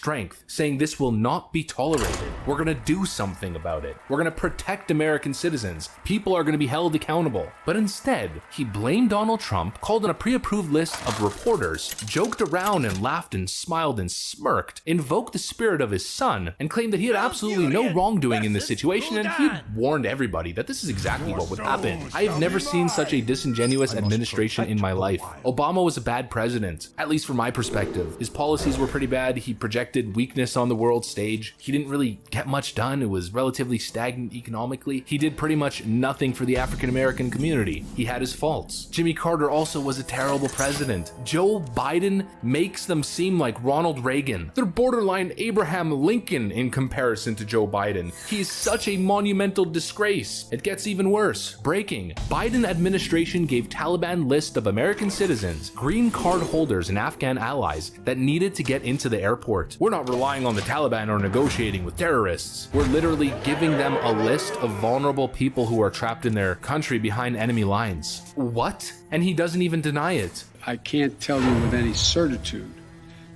strength, saying this will not be tolerated. We're gonna do something about it. We're gonna protect American citizens. People are gonna be held accountable. But instead, he blamed Donald Trump, called on a pre-approved list of reporters, joked around and laughed and smiled and smirked, invoked the spirit of his son, and claimed that he had absolutely no wrongdoing in this situation, and he warned everybody that this is exactly what would happen. I have never seen such a disingenuous administration in my life. Obama was a bad president, at least from my perspective. His policies were pretty bad. He projected weakness on the world stage. He didn't really get much done. It was relatively stagnant economically. He did pretty much nothing for the African American community. He had his faults. Jimmy Carter also was a terrible president. Joe Biden makes them seem like Ronald Reagan. They're borderline Abraham Lincoln in comparison to Joe Biden. He's such a monumental disgrace. It gets even worse. Breaking. Biden administration gave Taliban list of American citizens, green card holders, and Afghan allies that needed to get into the airport. We're not relying on the Taliban or negotiating with terrorists. We're literally giving them a list of vulnerable people who are trapped in their country behind enemy lines. What? And he doesn't even deny it. I can't tell you with any certitude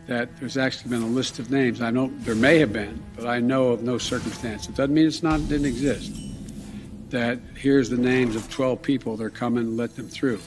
that there's actually been a list of names. I know there may have been, but I know of no circumstance. It doesn't mean didn't exist. That here's the names of 12 people, they're coming, let them through.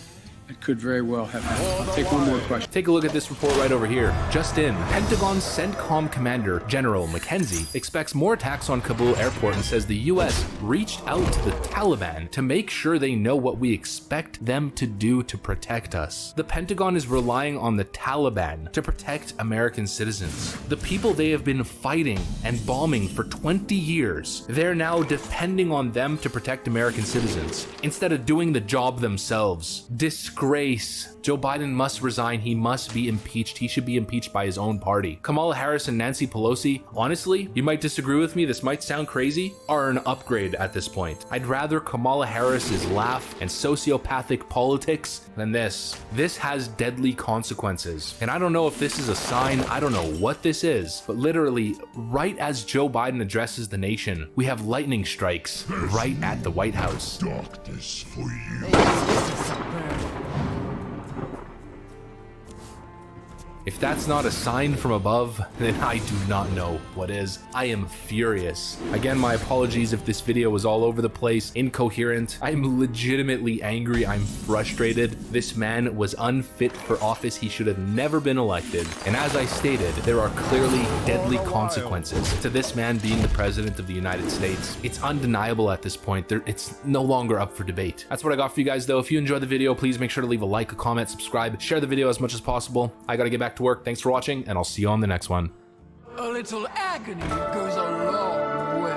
It could very well have happened. I'll take one more question. Take a look at this report right over here. Just in, Pentagon CENTCOM Commander General McKenzie expects more attacks on Kabul airport and says the US reached out to the Taliban to make sure they know what we expect them to do to protect us. The Pentagon is relying on the Taliban to protect American citizens. The people they have been fighting and bombing for 20 years, they're now depending on them to protect American citizens instead of doing the job themselves. Disgrace. Joe Biden must resign. He must be impeached. He should be impeached by his own party. Kamala Harris and Nancy Pelosi, honestly, you might disagree with me, this might sound crazy, are an upgrade at this point. I'd rather Kamala Harris's laugh and sociopathic politics than this. This has deadly consequences. And I don't know if this is a sign, I don't know what this is, but literally, right as Joe Biden addresses the nation, we have lightning strikes right at the White House. Darkness for you. If that's not a sign from above, then I do not know what is. I am furious. Again, my apologies if this video was all over the place, incoherent. I'm legitimately angry. I'm frustrated. This man was unfit for office. He should have never been elected. And as I stated, there are clearly deadly consequences to this man being the president of the United States. It's undeniable at this point. It's no longer up for debate. That's what I got for you guys though. If you enjoyed the video, please make sure to leave a like, a comment, subscribe, share the video as much as possible. I gotta get back to work. Thanks for watching, and I'll see you on the next one. A little agony goes a long way.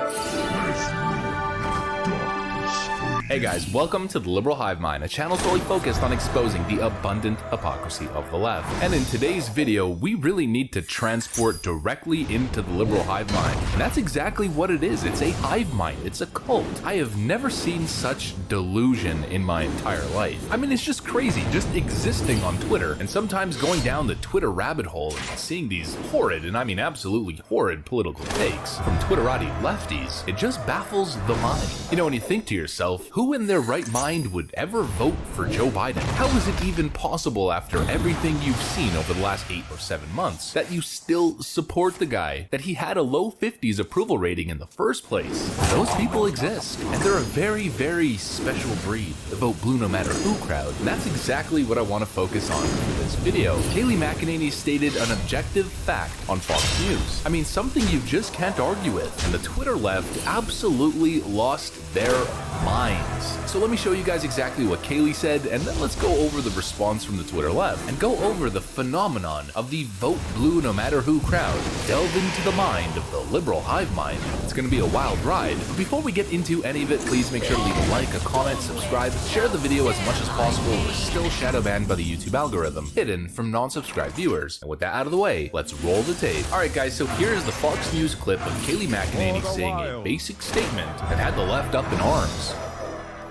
Hey guys, welcome to the Liberal Hive Mind, a channel solely focused on exposing the abundant hypocrisy of the left. And in today's video, we really need to transport directly into the Liberal Hive Mind. And that's exactly what it is. It's a hive mind. It's a cult. I have never seen such delusion in my entire life. I mean, it's just crazy, just existing on Twitter and sometimes going down the Twitter rabbit hole and seeing these horrid, and I mean absolutely horrid political takes from Twitterati lefties. It just baffles the mind. You know, when you think to yourself, who in their right mind would ever vote for Joe Biden? How is it even possible after everything you've seen over the last 8 or 7 months that you still support the guy, that he had a low 50s approval rating in the first place? Those people exist, and they're a very, very special breed, the vote blue no matter who crowd, and that's exactly what I want to focus on for this video. Kayleigh McEnany stated an objective fact on Fox News. I mean, something you just can't argue with, and the Twitter left absolutely lost their minds. So let me show you guys exactly what Kayleigh said, and then let's go over the response from the Twitter left, and go over the phenomenon of the vote blue no matter who crowd. Delve into the mind of the liberal hive mind. It's gonna be a wild ride. But before we get into any of it, please make sure to leave a like, a comment, subscribe, share the video as much as possible. We're still shadow banned by the YouTube algorithm, hidden from non-subscribed viewers. And with that out of the way, let's roll the tape. Alright guys, so here's the Fox News clip of Kayleigh McEnany saying a basic statement that had the left up in arms.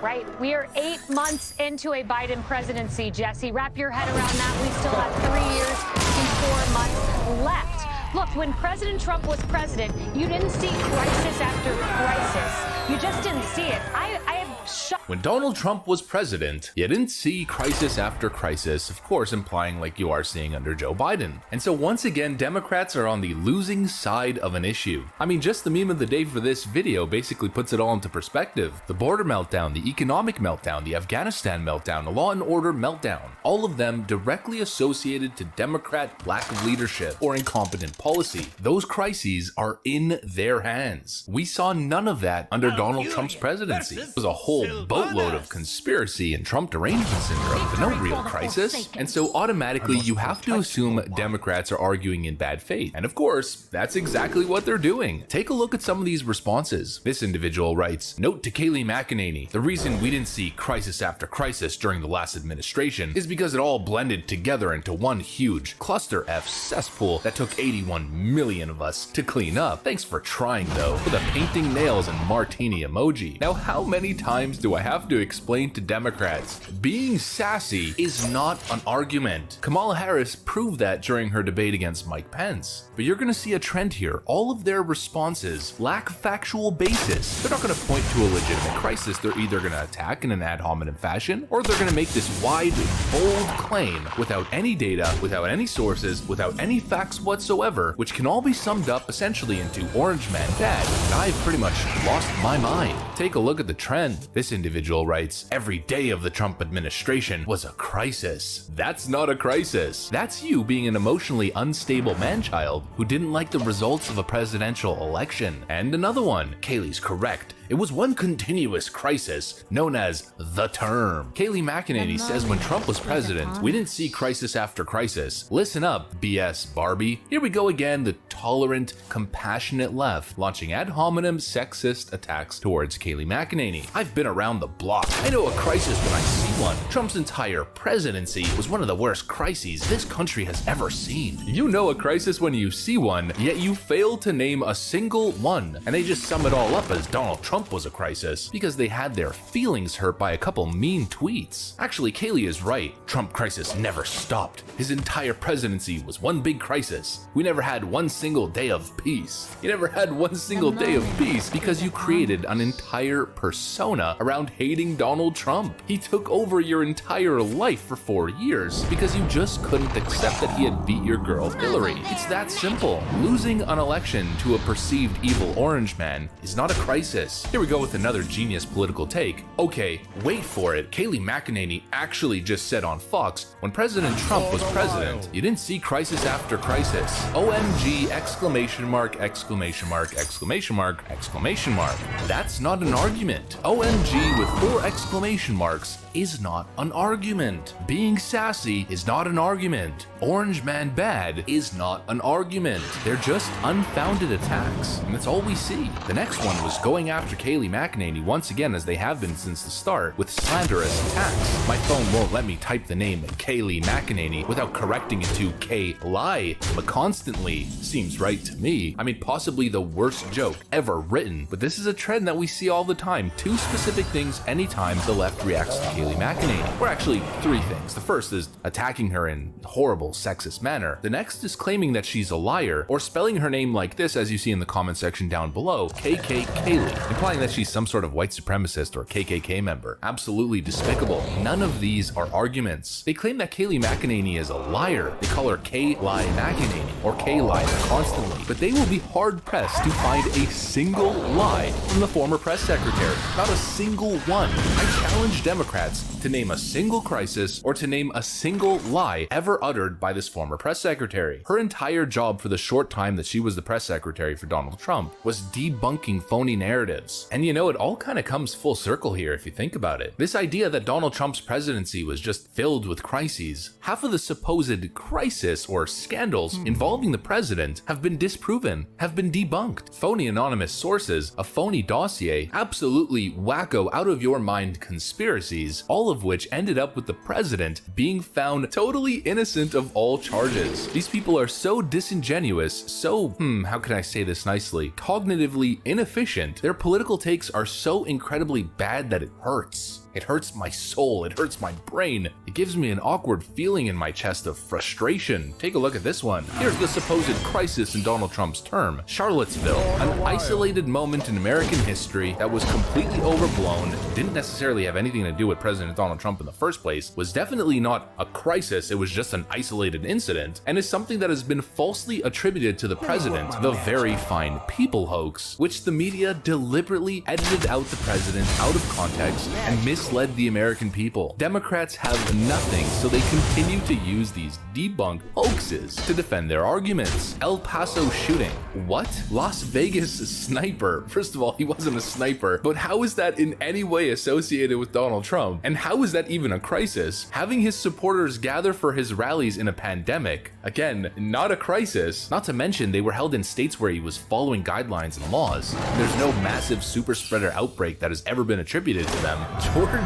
Right. We are 8 months into a Biden presidency, Jesse. Wrap your head around that. We still have 3 years and 4 months left. Look, when President Trump was president, you didn't see crisis after crisis. You just didn't see it. I have When Donald Trump was president, you didn't see crisis after crisis, of course implying like you are seeing under Joe Biden. And so once again, Democrats are on the losing side of an issue. I mean, just the meme of the day for this video basically puts it all into perspective. The border meltdown, the economic meltdown, the Afghanistan meltdown, the law and order meltdown, all of them directly associated to Democrat lack of leadership or incompetent policy. Those crises are in their hands. We saw none of that under Donald Trump's presidency. It was a whole boatload of conspiracy and Trump derangement syndrome, but no real crisis. And so automatically you have to assume Democrats are arguing in bad faith. And of course, that's exactly what they're doing. Take a look at some of these responses. This individual writes, "Note to Kayleigh McEnany, the reason we didn't see crisis after crisis during the last administration is because it all blended together into one huge cluster F cesspool that took 81 million of us to clean up. Thanks for trying though," with a painting nails and martini emoji. Now, how many times do I have to explain to Democrats, being sassy is not an argument? Kamala Harris proved that during her debate against Mike Pence. But you're gonna see a trend here. All of their responses lack factual basis. They're not gonna point to a legitimate crisis. They're either gonna attack in an ad hominem fashion, or they're gonna make this wide, bold claim without any data, without any sources, without any facts whatsoever, which can all be summed up essentially into Orange Man Bad. And I've pretty much lost my mind. Take a look at the trend. This individual writes, "Every day of the Trump administration was a crisis." That's not a crisis. That's you being an emotionally unstable man-child who didn't like the results of a presidential election. And another one, Kayleigh's correct. It was one continuous crisis known as the term. Kayleigh McEnany says when Trump was president, we didn't see crisis after crisis. Listen up, BS Barbie. Here we go again, the tolerant, compassionate left, launching ad hominem sexist attacks towards Kayleigh McEnany. I've been around the block. I know a crisis when I see one. Trump's entire presidency was one of the worst crises this country has ever seen. You know a crisis when you see one, yet you fail to name a single one. And they just sum it all up as Donald Trump was a crisis because they had their feelings hurt by a couple mean tweets. Actually, Kayleigh is right. Trump crisis never stopped. His entire presidency was one big crisis. We never had one single day of peace. You never had one single day of peace because you created an entire persona around hating Donald Trump. He took over your entire life for 4 years because you just couldn't accept that he had beat your girl Hillary. It's that simple. Losing an election to a perceived evil orange man is not a crisis. Here we go with another genius political take. Okay, wait for it. Kayleigh McEnany actually just said on Fox, when President Trump was president, you didn't see crisis after crisis. OMG, exclamation mark, exclamation mark, exclamation mark, exclamation mark. That's not an argument. OMG with 4 exclamation marks is not an argument. Being sassy is not an argument. Orange Man Bad is not an argument. They're just unfounded attacks, and that's all we see. The next one was going after Kayleigh McEnany once again, as they have been since the start, with slanderous attacks. My phone won't let me type the name Kayleigh McEnany without correcting it to K-Lie, but constantly seems right to me. I mean, possibly the worst joke ever written, but this is a trend that we see all the time. 2 specific things anytime the left reacts to Kayleigh McEnany. Or actually 3 things. The first is attacking her in a horrible sexist manner. The next is claiming that she's a liar, or spelling her name like this, as you see in the comment section down below, KK Kayleigh, implying that she's some sort of white supremacist or KKK member. Absolutely despicable. None of these are arguments. They claim that Kayleigh McEnany is a liar. They call her K-Lie McEnany, or K-Lie constantly, but they will be hard-pressed to find a single lie from the former press secretary. Not a single one. I challenge Democrats to name a single crisis or to name a single lie ever uttered by this former press secretary. Her entire job for the short time that she was the press secretary for Donald Trump was debunking phony narratives. And you know, it all kind of comes full circle here if you think about it. This idea that Donald Trump's presidency was just filled with crises. Half of the supposed crisis or scandals involving the president have been disproven, have been debunked. Phony anonymous sources, a phony dossier, absolutely wacko out of your mind conspiracies, all of which ended up with the president being found totally innocent of all charges. These people are so disingenuous, so, how can I say this nicely, cognitively inefficient. Their political takes are so incredibly bad that it hurts. It hurts my soul, it hurts my brain. It gives me an awkward feeling in my chest of frustration. Take a look at this one. Here's the supposed crisis in Donald Trump's term. Charlottesville, an isolated moment in American history that was completely overblown, didn't necessarily have anything to do with President Donald Trump in the first place, was definitely not a crisis, it was just an isolated incident, and is something that has been falsely attributed to the president, the very fine people hoax, which the media deliberately edited out the president out of context and misled the American people. Democrats have nothing, so they continue to use these debunked hoaxes to defend their arguments. El Paso shooting. What? Las Vegas sniper. First of all, he wasn't a sniper, but how is that in any way associated with Donald Trump? And how is that even a crisis? Having his supporters gather for his rallies in a pandemic, again, not a crisis. Not to mention they were held in states where he was following guidelines and laws. There's no massive super spreader outbreak that has ever been attributed to them. George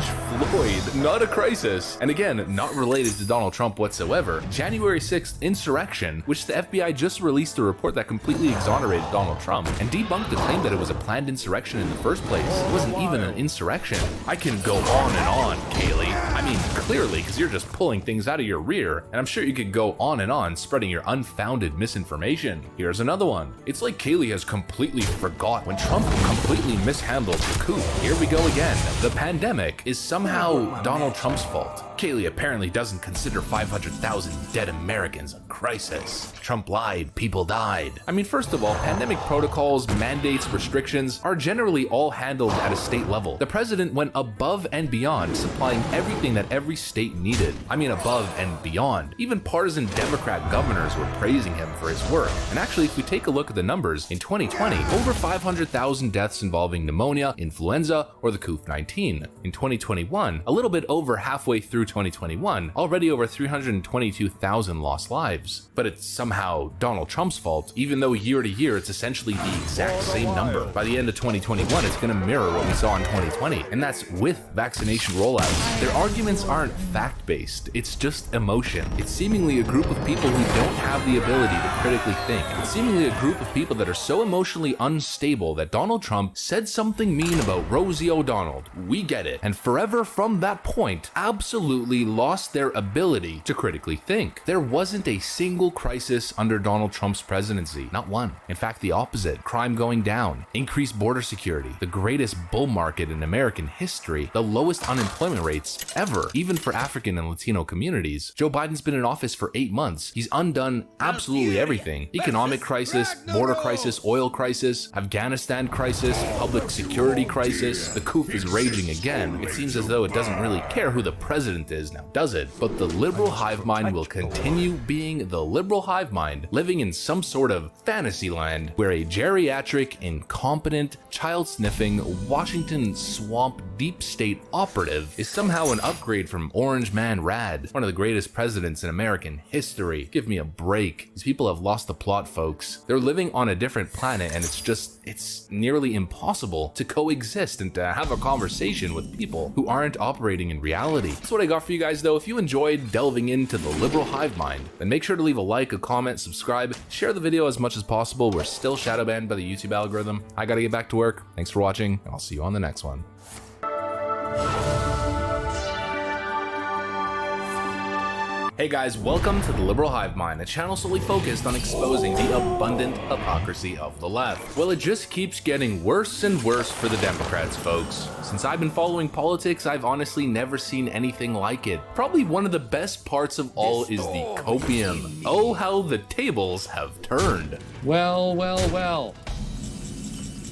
Floyd, not a crisis. And again, not related to Donald Trump whatsoever. January 6th insurrection, which the FBI just released a report that completely exonerated Donald Trump and debunked the claim that it was a planned insurrection in the first place. It wasn't even an insurrection. I can go on and on, Kaylee. I mean, clearly, because you're just pulling things out of your rear, and I'm sure you could go on and on spreading your unfounded misinformation. Here's another one. It's like Kaylee has completely forgot when Trump completely mishandled the coup. Here we go again. The pandemic is somehow Donald Trump's fault. Kaylee apparently doesn't consider 500,000 dead Americans a crisis. Trump lied, people died. I mean, first of all, pandemic protocols, mandates, restrictions are generally all handled at a state level. The president went above and beyond, supplying everything that every state needed. I mean, above and beyond. Even partisan Democrat governors were praising him for his work. And actually, if we take a look at the numbers, in 2020, over 500,000 deaths involving pneumonia, influenza, or the COVID-19. In 2021, a little bit over halfway through 2021, already over 322,000 lost lives. But it's somehow Donald Trump's fault, even though year to year it's essentially the exact same number. By the end of 2021, it's going to mirror what we saw in 2020, and that's with vaccination rollouts. Their arguments aren't fact-based, it's just emotion. It's seemingly a group of people who don't have the ability to critically think. It's seemingly a group of people that are so emotionally unstable that Donald Trump said something mean about Rosie O'Donnell. We get it. And forever from that point, absolutely lost their ability to critically think. There wasn't a single crisis under Donald Trump's presidency. Not one. In fact, the opposite. Crime going down, increased border security, the greatest bull market in American history, the lowest unemployment rates ever, even for African and Latino communities. Joe Biden's been in office for 8 months. He's undone absolutely everything. Economic crisis, border crisis, oil crisis, Afghanistan crisis, public security crisis. The coup is raging again. It seems as though it doesn't really care who the president is now, does it? But the liberal hive mind will continue being the liberal hive mind, living in some sort of fantasy land where a geriatric, incompetent, child-sniffing, Washington swamp deep state operative is somehow an upgrade from Orange Man Rad, one of the greatest presidents in American history. Give me a break. These people have lost the plot, folks. They're living on a different planet, and it's nearly impossible to coexist and to have a conversation with people who aren't operating in reality. That's what I got for you guys, though. If you enjoyed delving into the liberal hive mind, then make sure to leave a like, a comment, subscribe, share the video as much as possible. We're still shadow banned by the YouTube algorithm. I gotta get back to work. Thanks for watching, and I'll see you on the next one. Hey guys, welcome to the Liberal Hive Mind, a channel solely focused on exposing the abundant hypocrisy of the left. Well, it just keeps getting worse and worse for the Democrats, folks. Since I've been following politics, I've honestly never seen anything like it. Probably one of the best parts of all is the copium. Oh, how the tables have turned. Well, well, well.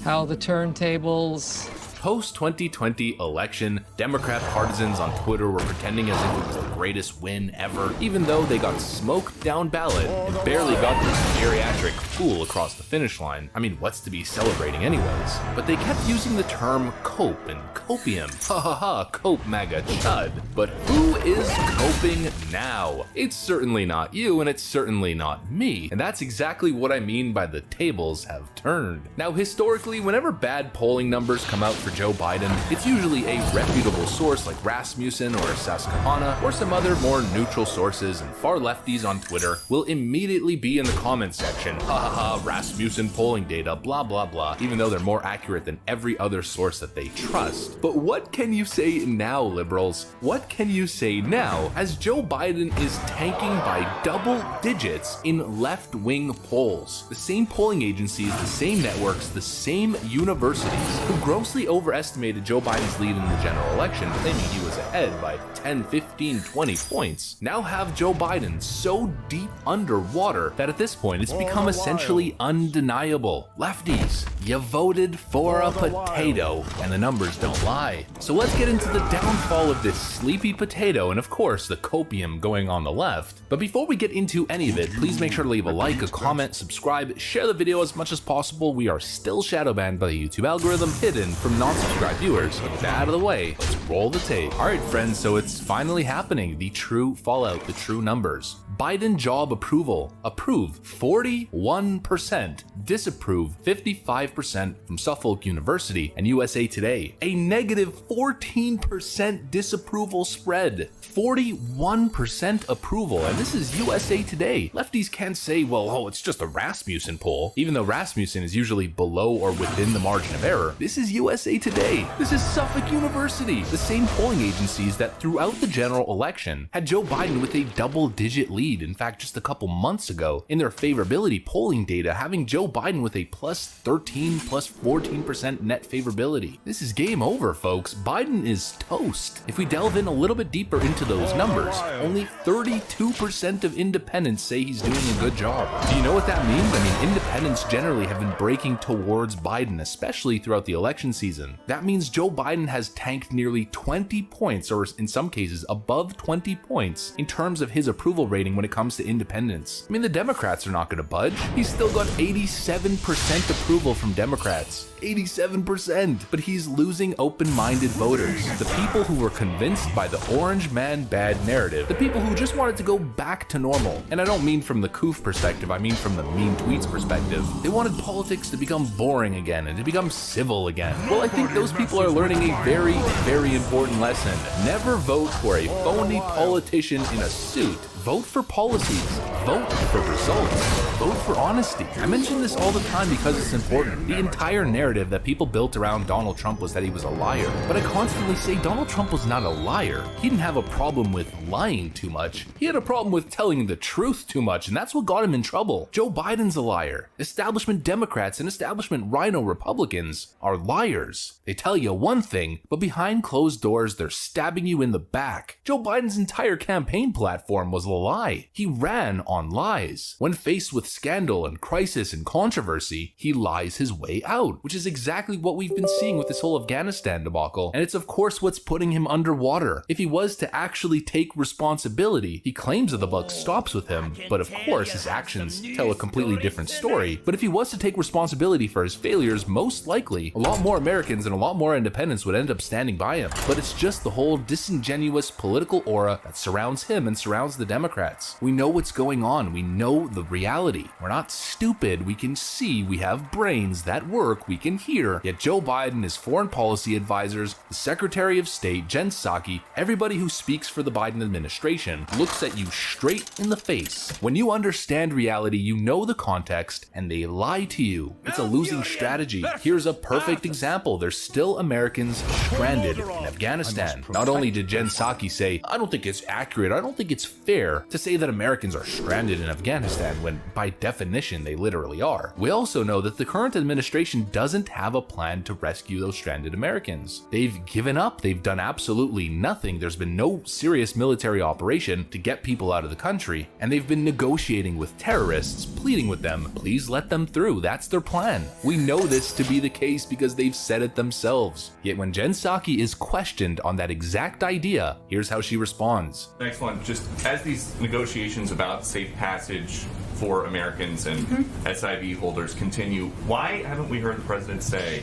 How the turntables... Post-2020 election, Democrat partisans on Twitter were pretending as if it was the greatest win ever, even though they got smoked down ballot and barely got this geriatric fool across the finish line. I mean, what's to be celebrating anyways? But they kept using the term cope and copium. Ha ha ha, cope MAGA chud. But who is coping now? It's certainly not you, and it's certainly not me. And that's exactly what I mean by the tables have turned. Now, historically, whenever bad polling numbers come out for for Joe Biden, it's usually a reputable source like Rasmussen or Susquehanna or some other more neutral sources, and far lefties on Twitter will immediately be in the comments section, ha ha ha, Rasmussen polling data, blah blah blah, even though they're more accurate than every other source that they trust. But what can you say now, liberals? What can you say now as Joe Biden is tanking by double digits in left-wing polls? The same polling agencies, the same networks, the same universities who grossly overestimated Joe Biden's lead in the general election, claiming he was ahead by 10, 15, 20 points, now have Joe Biden so deep underwater that at this point it's become essentially undeniable. Lefties, you voted for a potato, and the numbers don't lie. So let's get into the downfall of this sleepy potato and of course the copium going on the left. But before we get into any of it, please make sure to leave a like, a comment, subscribe, share the video as much as possible. We are still shadow banned by the YouTube algorithm, hidden from non-subscribed viewers. With that out of the way, let's roll the tape. Alright friends, so it's finally happening. The true fallout, the true numbers. Biden job approval, approve 41%, disapprove 55% from Suffolk University and USA Today. A negative 14% disapproval spread. 41% approval, and this is USA Today. Lefties can't say, well, oh, it's just a Rasmussen poll, even though Rasmussen is usually below or within the margin of error. This is USA Today. This is Suffolk University, the same polling agencies that throughout the general election had Joe Biden with a double-digit lead. In fact, just a couple months ago, in their favorability polling data, having Joe Biden with a plus 13, plus 14% net favorability. This is game over, folks. Biden is toast. If we delve in a little bit deeper into those numbers, only 32% of independents say he's doing a good job. Do you know what that means? I mean, independents generally have been breaking towards Biden, especially throughout the election season. That means Joe Biden has tanked nearly 20 points, or in some cases above 20 points, in terms of his approval rating when it comes to independents. I mean, the Democrats are not going to budge. He's still got 87% approval from Democrats. 87%, but he's losing open-minded voters, the people who were convinced by the orange man bad narrative, the people who just wanted to go back to normal. And I don't mean from the coof perspective, I mean from the mean tweets perspective. They wanted politics to become boring again and to become civil again. Well, I think those people are learning a very, very important lesson. Never vote for a phony politician in a suit. Vote for policies. Vote for results. Vote for honesty. I mention this all the time because it's important. The entire narrative that people built around Donald Trump was that he was a liar. But I constantly say Donald Trump was not a liar. He didn't have a problem with lying too much. He had a problem with telling the truth too much, and that's what got him in trouble. Joe Biden's a liar. Establishment Democrats and establishment rhino Republicans are liars. They tell you one thing, but behind closed doors, they're stabbing you in the back. Joe Biden's entire campaign platform was a lie. He ran on lies. When faced with scandal and crisis and controversy, he lies his way out, which is exactly what we've been seeing with this whole Afghanistan debacle, and it's of course what's putting him underwater. If he was to actually take responsibility, he claims that the buck stops with him, but of course his actions tell a completely different story. But if he was to take responsibility for his failures, most likely a lot more Americans and a lot more independents would end up standing by him. But it's just the whole disingenuous political aura that surrounds him and surrounds the Democrats. We know what's going on. We know the reality. We're not stupid. We can see. We have brains that work. We can hear. Yet Joe Biden, his foreign policy advisors, the Secretary of State, Jen Psaki, everybody who speaks for the Biden administration looks at you straight in the face. When you understand reality, you know the context, and they lie to you. It's a losing strategy. Here's a perfect example. There's still Americans stranded in Afghanistan. Not only did Jen Psaki say, I don't think it's accurate, I don't think it's fair to say that Americans are stranded in Afghanistan when by definition they literally are. We also know that the current administration doesn't have a plan to rescue those stranded Americans. They've given up. They've done absolutely nothing. There's been no serious military operation to get people out of the country, and they've been negotiating with terrorists, pleading with them, please let them through. That's their plan. We know this to be the case because they've said it themselves. Yet when Jen Psaki is questioned on that exact idea, here's how she responds. Next one, just as these negotiations about safe passage for Americans and SIV holders continue, why haven't we heard the president say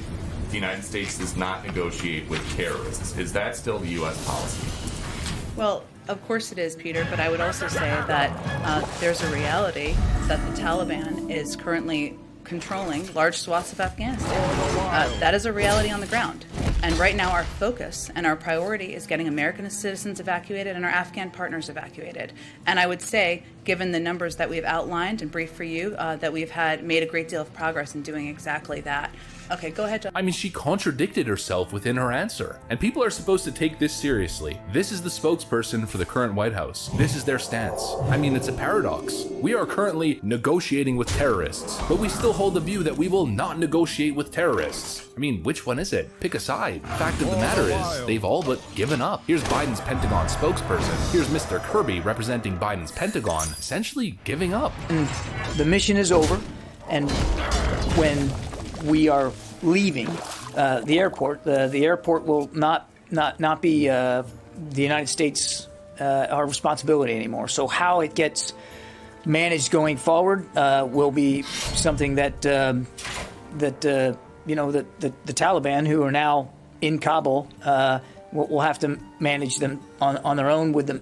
the United States does not negotiate with terrorists? Is that still the U.S. policy? Well, of course it is, Peter, but I would also say that there's a reality that the Taliban is currently controlling large swaths of Afghanistan. That is a reality on the ground. And right now, our focus and our priority is getting American citizens evacuated and our Afghan partners evacuated. And I would say, given the numbers that we've outlined and briefed for you, that we've made a great deal of progress in doing exactly that. Okay, go ahead, John. I mean, she contradicted herself within her answer. And people are supposed to take this seriously. This is the spokesperson for the current White House. This is their stance. I mean, it's a paradox. We are currently negotiating with terrorists, but we still hold the view that we will not negotiate with terrorists. I mean, which one is it? Pick a side. Fact of the matter is, they've all but given up. Here's Biden's Pentagon spokesperson. Here's Mr. Kirby representing Biden's Pentagon, essentially giving up. The mission is over, and when we are leaving the airport will not be the United States our responsibility anymore. So how it gets managed going forward will be something that the Taliban, who are now in Kabul, will have to manage them on their own with them,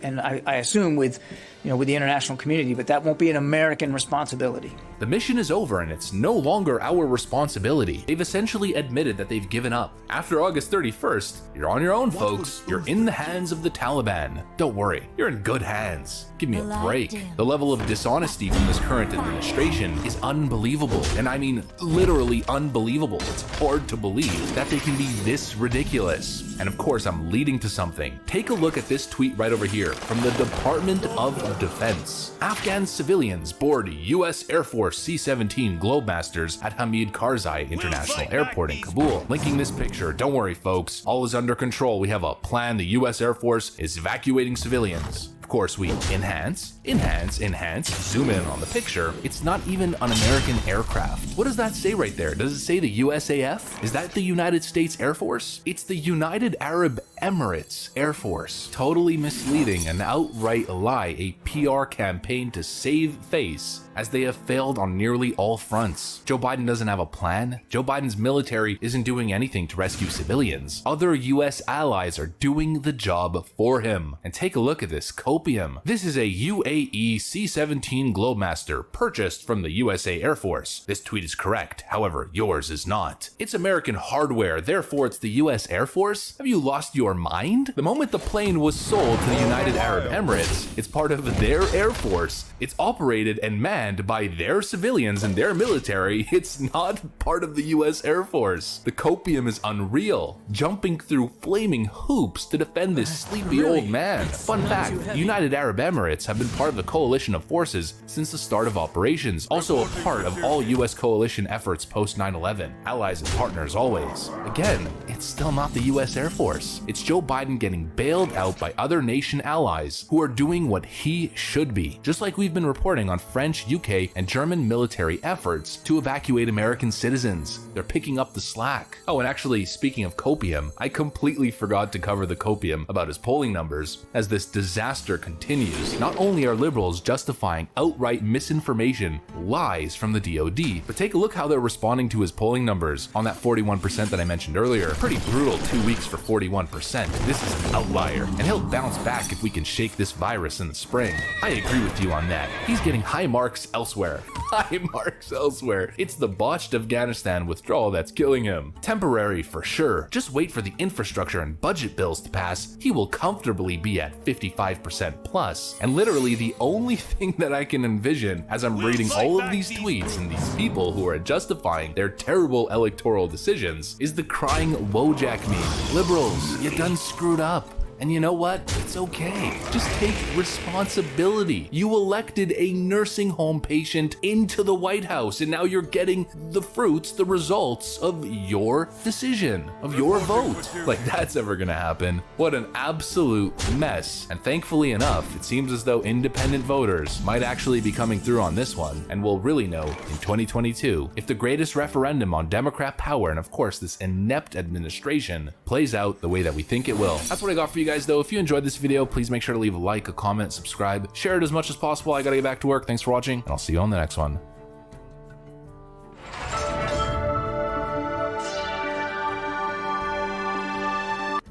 and I assume with the international community, but that won't be an American responsibility. The mission is over and it's no longer our responsibility. They've essentially admitted that they've given up. After August 31st, you're on your own, folks. You're in the hands of the Taliban. Don't worry, you're in good hands. Give me a break. The level of dishonesty from this current administration is unbelievable. And I mean literally unbelievable. It's hard to believe that they can be this ridiculous. And of course, I'm leading to something. Take a look at this tweet right over here from the Department of Defense. Afghan civilians board U.S. Air Force C-17 Globemasters at Hamid Karzai International Airport in Kabul. Linking this picture. Don't worry, folks. All is under control. We have a plan. The U.S. Air Force is evacuating civilians. Of course, we enhance, zoom in on the picture. It's not even an American aircraft. What does that say right there? Does it say the USAF? Is that the United States Air Force? It's the United Arab Emirates Air Force. Totally misleading, an outright lie, a PR campaign to save face, as they have failed on nearly all fronts. Joe Biden doesn't have a plan. Joe Biden's military isn't doing anything to rescue civilians. Other US allies are doing the job for him. And take a look at this copium. This is a UAE C-17 Globemaster purchased from the USA Air Force. This tweet is correct, however, yours is not. It's American hardware, therefore it's the US Air Force? Have you lost your mind? The moment the plane was sold to the United Arab Emirates, it's part of their Air Force. It's operated and manned by their civilians and their military. It's not part of the US Air Force. The copium is unreal, jumping through flaming hoops to defend this sleepy old man. Fun fact, the United Arab Emirates have been part of the coalition of forces since the start of operations, also a part of all US coalition efforts post 9/11, allies and partners always. Again, it's still not the US Air Force. It's Joe Biden getting bailed out by other nation allies who are doing what he should be, just like we've been reporting on French, UK, and German military efforts to evacuate American citizens. They're picking up the slack. Oh, and actually, speaking of copium, I completely forgot to cover the copium about his polling numbers. As this disaster continues, not only are liberals justifying outright misinformation, lies from the DoD, but take a look how they're responding to his polling numbers on that 41% that I mentioned earlier. Pretty brutal 2 weeks for 41%. This is an outlier, and he'll bounce back if we can shake this virus in the spring. I agree with you on that. He's getting high marks elsewhere. High marks elsewhere. It's the botched Afghanistan withdrawal that's killing him. Temporary for sure. Just wait for the infrastructure and budget bills to pass. He will comfortably be at 55% plus. And literally the only thing that I can envision as I'm reading all of these tweets and these people who are justifying their terrible electoral decisions is the crying Wojak meme. Liberals, you done screwed up. And you know what? It's okay. Just take responsibility. You elected a nursing home patient into the White House, and now you're getting the fruits, the results of your decision, of your vote. Like that's ever gonna happen. What an absolute mess. And thankfully enough, it seems as though independent voters might actually be coming through on this one, and we'll really know in 2022 if the greatest referendum on Democrat power, and of course this inept administration, plays out the way that we think it will. That's what I got for you guys though. If you enjoyed this video, please make sure to leave a like, a comment, subscribe, share it as much as possible. I gotta get back to work. Thanks for watching, and I'll see you on the next one.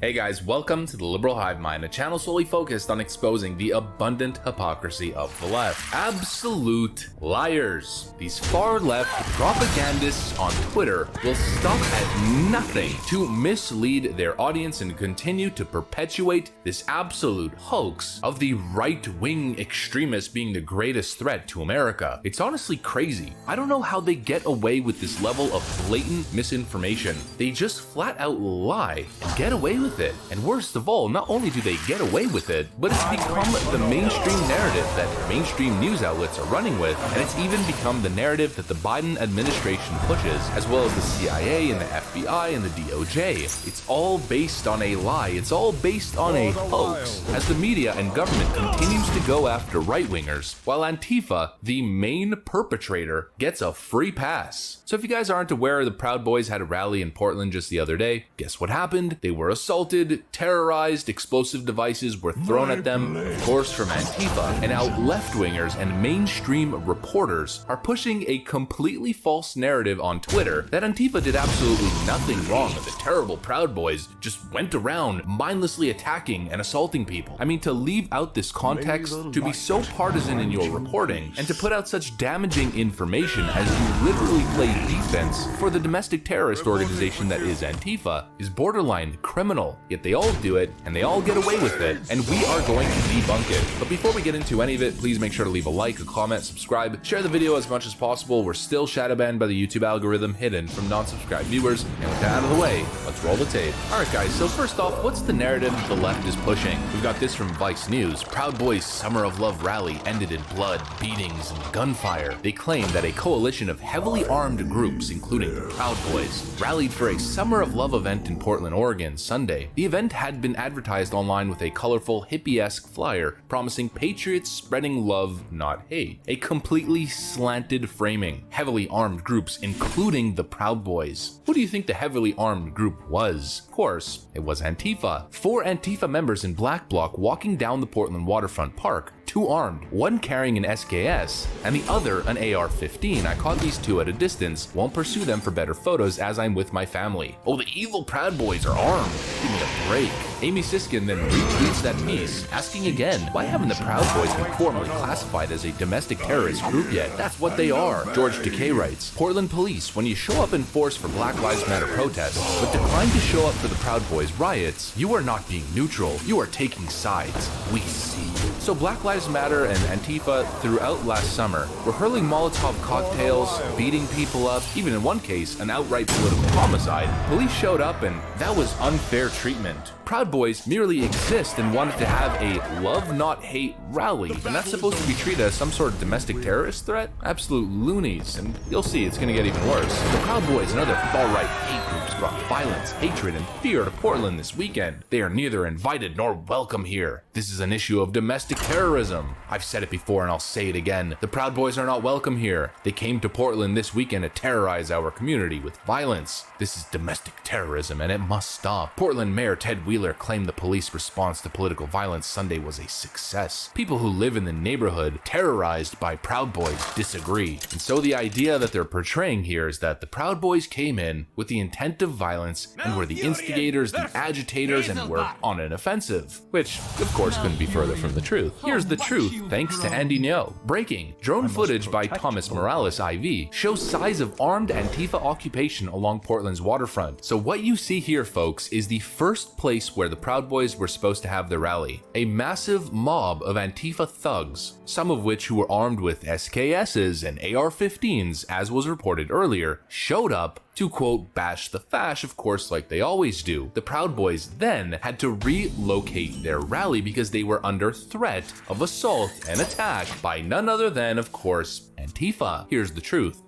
Hey guys, welcome to the Liberal Hive Mind, a channel solely focused on exposing the abundant hypocrisy of the left. Absolute liars. These far-left propagandists on Twitter will stop at nothing to mislead their audience and continue to perpetuate this absolute hoax of the right-wing extremists being the greatest threat to America. It's honestly crazy. I don't know how they get away with this level of blatant misinformation. They just flat out lie and get away with it. And worst of all, not only do they get away with it, but it's become the mainstream narrative that mainstream news outlets are running with, and it's even become the narrative that the Biden administration pushes, as well as the CIA and the FBI and the DOJ. It's all based on a lie. It's all based on a hoax, as the media and government continues to go after right-wingers, while Antifa, the main perpetrator, gets a free pass. So if you guys aren't aware, the Proud Boys had a rally in Portland just the other day. Guess what happened? They were assaulted, terrorized, explosive devices were thrown at them, of course from Antifa, and now left-wingers and mainstream reporters are pushing a completely false narrative on Twitter that Antifa did absolutely nothing wrong and the terrible Proud Boys just went around mindlessly attacking and assaulting people. I mean, to leave out this context, to be so partisan in your reporting, and to put out such damaging information as you literally play defense for the domestic terrorist organization that is Antifa is borderline criminal. Yet they all do it, and they all get away with it, and we are going to debunk it. But before we get into any of it, please make sure to leave a like, a comment, subscribe, share the video as much as possible. We're still shadow banned by the YouTube algorithm, hidden from non-subscribed viewers, and with that out of the way, let's roll the tape. Alright guys, so first off, what's the narrative the left is pushing? We've got this from Vice News. Proud Boys' Summer of Love rally ended in blood, beatings, and gunfire. They claim that a coalition of heavily armed groups, including the Proud Boys, rallied for a Summer of Love event in Portland, Oregon, Sunday. The event had been advertised online with a colorful, hippie-esque flyer promising patriots spreading love, not hate. A completely slanted framing. Heavily armed groups, including the Proud Boys. Who do you think the heavily armed group was? Of course, it was Antifa. 4 Antifa members in black bloc walking down the Portland waterfront park. 2 armed, one carrying an SKS, and the other an AR-15. I caught these 2 at a distance, won't pursue them for better photos as I'm with my family. Oh, the evil Proud Boys are armed. Give me a break. Amy Siskin then retweets that piece, asking again, why haven't the Proud Boys been formally classified as a domestic terrorist group yet? That's what they are. George Takei writes, Portland police, when you show up in force for Black Lives Matter protests, but decline to show up for the Proud Boys riots, you are not being neutral, you are taking sides. We see you. So Black Lives Matter and Antifa throughout last summer were hurling Molotov cocktails, beating people up, even in one case, an outright political homicide. Police showed up and that was unfair treatment. Proud Boys merely exist and wanted to have a love not hate rally, and that's supposed to be treated as some sort of domestic terrorist threat? Absolute loonies, and you'll see it's gonna get even worse. The Proud Boys and other far-right hate groups brought violence, hatred, and fear to Portland this weekend. They are neither invited nor welcome here. This is an issue of domestic terrorism. I've said it before and I'll say it again. The Proud Boys are not welcome here. They came to Portland this weekend to terrorize our community with violence. This is domestic terrorism and it must stop. Portland Mayor Ted Wheeler claimed the police response to political violence Sunday was a success. People who live in the neighborhood terrorized by Proud Boys disagree. And so the idea that they're portraying here is that the Proud Boys came in with the intent of violence and were the instigators, the agitators, and were on an offensive. Which, of course, couldn't be further from the truth. Here's the truth, thanks to Andy Ngo. Breaking. Drone footage by Thomas Morales IV shows signs of armed Antifa occupation along Portland's waterfront. So what you see here, folks, is the first place where the Proud Boys were supposed to have their rally. A massive mob of Antifa thugs, some of which who were armed with SKSs and AR-15s, as was reported earlier, showed up to, quote, bash the fash, of course, like they always do. The Proud Boys then had to relocate their rally because they were under threat of assault and attack by none other than, of course, Antifa. Here's the truth.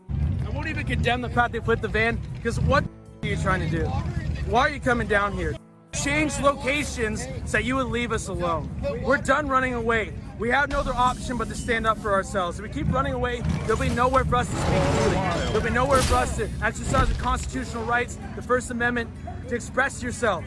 I won't even condemn the fact they put the van, because what are you trying to do? Why are you coming down here? Change locations so you would leave us alone. We're done running away. We have no other option but to stand up for ourselves. If we keep running away, there'll be nowhere for us to speak freely. There'll be nowhere for us to exercise the constitutional rights, the First Amendment, to express yourself.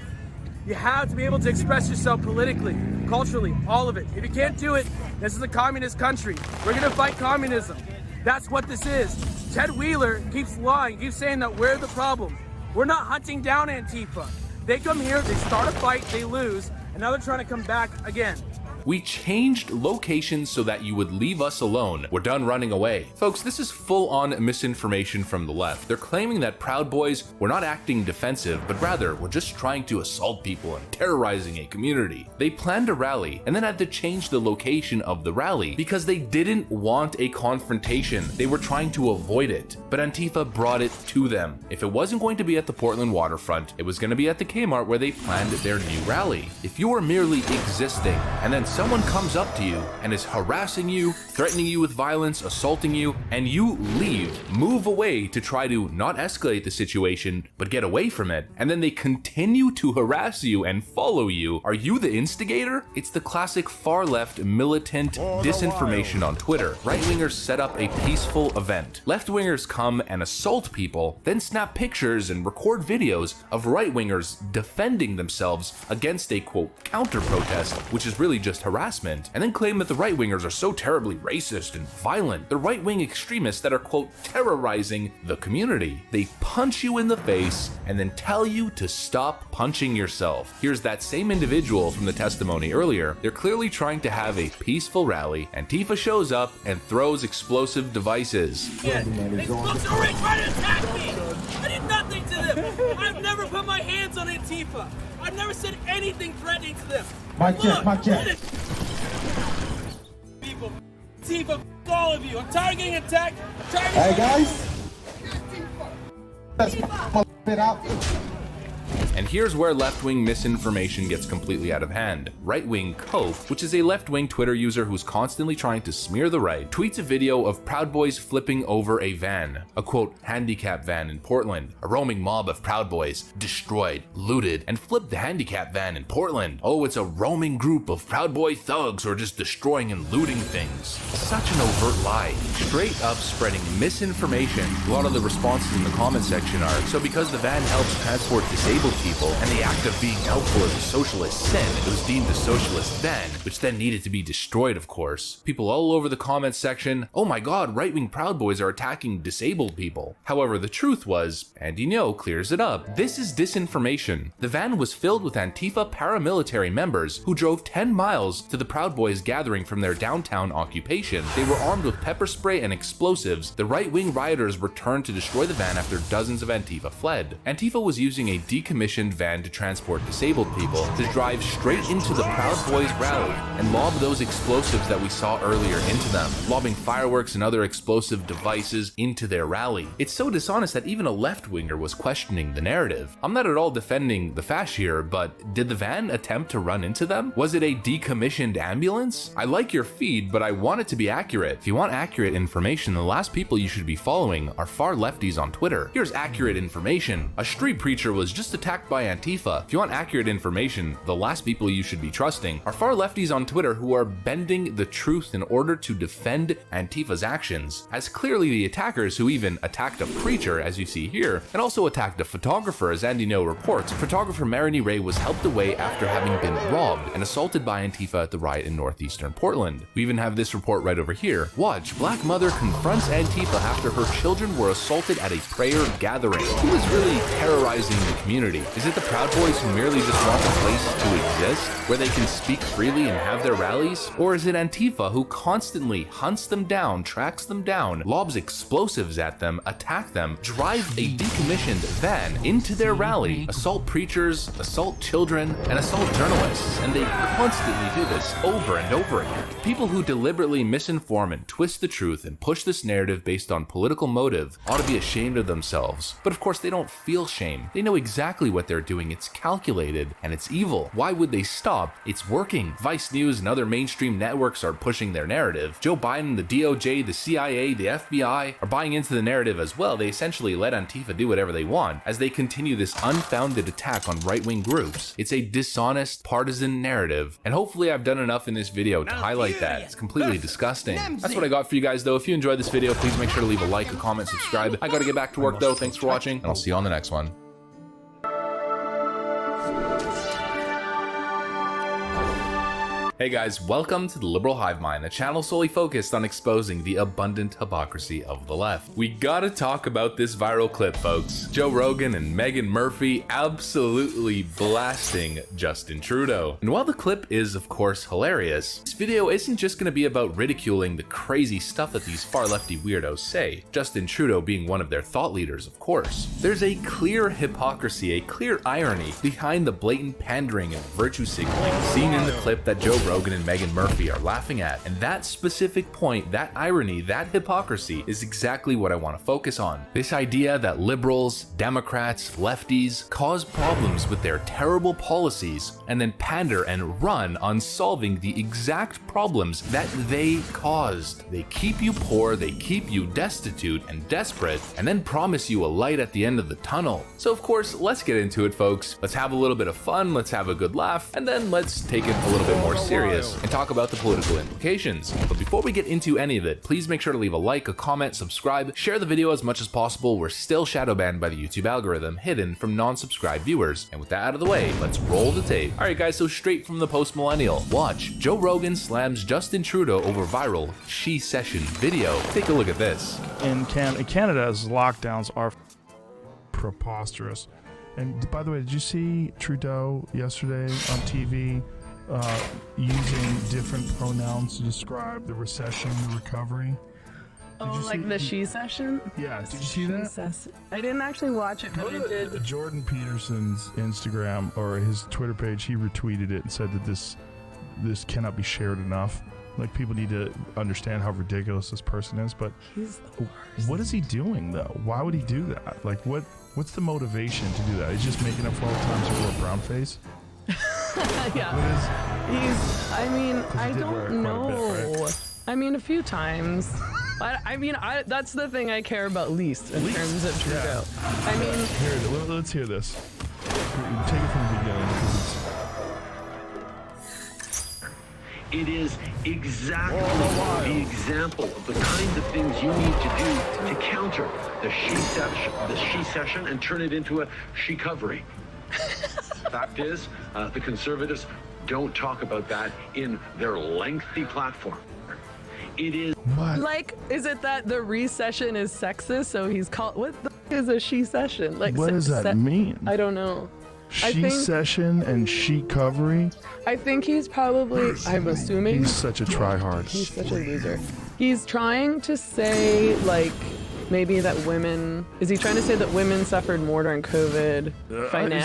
You have to be able to express yourself politically, culturally, all of it. If you can't do it, this is a communist country. We're gonna fight communism. That's what this is. Ted Wheeler keeps lying, keeps saying that we're the problem. We're not hunting down Antifa. They come here, they start a fight, they lose, and now they're trying to come back again. We changed locations so that you would leave us alone. We're done running away. Folks, this is full-on misinformation from the left. They're claiming that Proud Boys were not acting defensive, but rather were just trying to assault people and terrorizing a community. They planned a rally and then had to change the location of the rally because they didn't want a confrontation. They were trying to avoid it, but Antifa brought it to them. If it wasn't going to be at the Portland waterfront, it was going to be at the Kmart where they planned their new rally. If you are merely existing and then someone comes up to you and is harassing you, threatening you with violence, assaulting you, and you leave, move away to try to not escalate the situation, but get away from it, and then they continue to harass you and follow you, are you the instigator? It's the classic far-left militant disinformation on Twitter. Right-wingers set up a peaceful event. Left-wingers come and assault people, then snap pictures and record videos of right-wingers defending themselves against a, quote, counter-protest, which is really just harassment, and then claim that the right-wingers are so terribly racist and violent. The right-wing extremists that are, quote, terrorizing the community. They punch you in the face and then tell you to stop punching yourself. Here's that same individual from the testimony earlier. They're clearly trying to have a peaceful rally. Antifa shows up and throws explosive devices. Yeah, they already tried to attack me! I did nothing to them! I've never put my hands on Antifa! I've never said anything threatening to them! Mic check. People, Antifa, all of you. I'm tired of getting attacked. Hey guys, let's it out. And here's where left-wing misinformation gets completely out of hand. Right-wing Cope, which is a left-wing Twitter user who's constantly trying to smear the right, tweets a video of Proud Boys flipping over a van, a quote, handicap van in Portland. A roaming mob of Proud Boys destroyed, looted, and flipped the handicap van in Portland. Oh, it's a roaming group of Proud Boy thugs who are just destroying and looting things. Such an overt lie, straight up spreading misinformation. A lot of the responses in the comment section are, so because the van helps transport disabled people, and the act of being helpful is a socialist sin, it was deemed a socialist then, which then needed to be destroyed, of course. People all over the comments section, oh my god, right-wing Proud Boys are attacking disabled people. However, the truth was, Andy No clears it up. This is disinformation. The van was filled with Antifa paramilitary members who drove 10 miles to the Proud Boys gathering from their downtown occupation. They were armed with pepper spray and explosives. The right-wing rioters returned to destroy the van after dozens of Antifa fled. Antifa was using a decommissioned van to transport disabled people to drive straight into the Proud Boys rally and lob those explosives that we saw earlier into them, lobbing fireworks and other explosive devices into their rally. It's so dishonest that even a left-winger was questioning the narrative. I'm not at all defending the fash here, but did the van attempt to run into them? Was it a decommissioned ambulance? I like your feed, but I want it to be accurate. If you want accurate information, the last people you should be following are far lefties on Twitter. Here's accurate information. A street preacher was just attacked by Antifa. If you want accurate information, the last people you should be trusting are far lefties on Twitter who are bending the truth in order to defend Antifa's actions, as clearly the attackers who even attacked a preacher, as you see here, and also attacked a photographer, as Andy No reports. Photographer Marini Ray was helped away after having been robbed and assaulted by Antifa at the riot in northeastern Portland. We even have this report right over here. Watch, Black mother confronts Antifa after her children were assaulted at a prayer gathering. Who is really terrorizing the community? Is it the Proud Boys who merely just want a place to exist, where they can speak freely and have their rallies? Or is it Antifa who constantly hunts them down, tracks them down, lobs explosives at them, attack them, drive a decommissioned van into their rally, assault preachers, assault children, and assault journalists? And they constantly do this over and over again. People who deliberately misinform and twist the truth and push this narrative based on political motive ought to be ashamed of themselves. But of course they don't feel shame. They know exactly what they're doing. It's calculated and it's evil. Why would they stop? It's working. Vice News and other mainstream networks are pushing their narrative. Joe Biden, the DOJ, the CIA, the FBI are buying into the narrative as well. They essentially let Antifa do whatever they want as they continue this unfounded attack on right-wing groups. It's a dishonest, partisan narrative, and hopefully I've done enough in this video to highlight that. It's completely disgusting. That's what I got for you guys though. If you enjoyed this video, please make sure to leave a like, a comment, subscribe. I gotta get back to work though. Thanks for watching, and I'll see you on the next one. Hey guys, welcome to the Liberal Hive Mind, a channel solely focused on exposing the abundant hypocrisy of the left. We gotta talk about this viral clip, folks. Joe Rogan and Meghan Murphy absolutely blasting Justin Trudeau. And while the clip is, of course, hilarious, this video isn't just gonna be about ridiculing the crazy stuff that these far-lefty weirdos say, Justin Trudeau being one of their thought leaders, of course. There's a clear hypocrisy, a clear irony behind the blatant pandering and virtue signaling seen in the clip that Joe Rogan and Meghan Murphy are laughing at. And that specific point, that irony, that hypocrisy is exactly what I want to focus on. This idea that liberals, Democrats, lefties cause problems with their terrible policies and then pander and run on solving the exact problems that they caused. They keep you poor, they keep you destitute and desperate, and then promise you a light at the end of the tunnel. So of course, let's get into it, folks. Let's have a little bit of fun, let's have a good laugh, and then let's take it a little bit more serious and talk about the political implications. But before we get into any of it, please make sure to leave a like, a comment, subscribe, share the video as much as possible. We're still shadow banned by the YouTube algorithm, hidden from non-subscribed viewers. And with that out of the way, let's roll the tape. Alright guys, so straight from the post-millennial, watch Joe Rogan slams Justin Trudeau over viral she session video. Take a look at this. In Canada's lockdowns are preposterous. And by the way, did you see Trudeau yesterday on TV using different pronouns to describe the recession, the recovery? Oh, like the she session? Yeah, did you see that? I didn't actually watch it, but I did. Jordan Peterson's Instagram or his Twitter page, he retweeted it and said that this cannot be shared enough. Like, people need to understand how ridiculous this person is. But he's the worst. What is he doing though? Why would he do that? Like, what's the motivation to do that? He's just making up for all the times he wore a brown face. Yeah. I mean, I don't know. Bit, right? I mean, a few times. That's the thing I care about least in terms of Trudeau. Yeah. I mean, here, let's hear this. Take it from the beginning. It is exactly the example of the kind of things you need to do to counter the she session and turn it into a she-covery. Fact is, the Conservatives don't talk about that in their lengthy platform. It is like, is it that the recession is sexist? So he's called, what the is a she session? Like, what does that mean? I don't know. She session and she covery? I think he's probably, I'm assuming. He's such a tryhard. He's such a loser. He's trying to say, like, maybe that women, is he trying to say that women suffered more during COVID financially?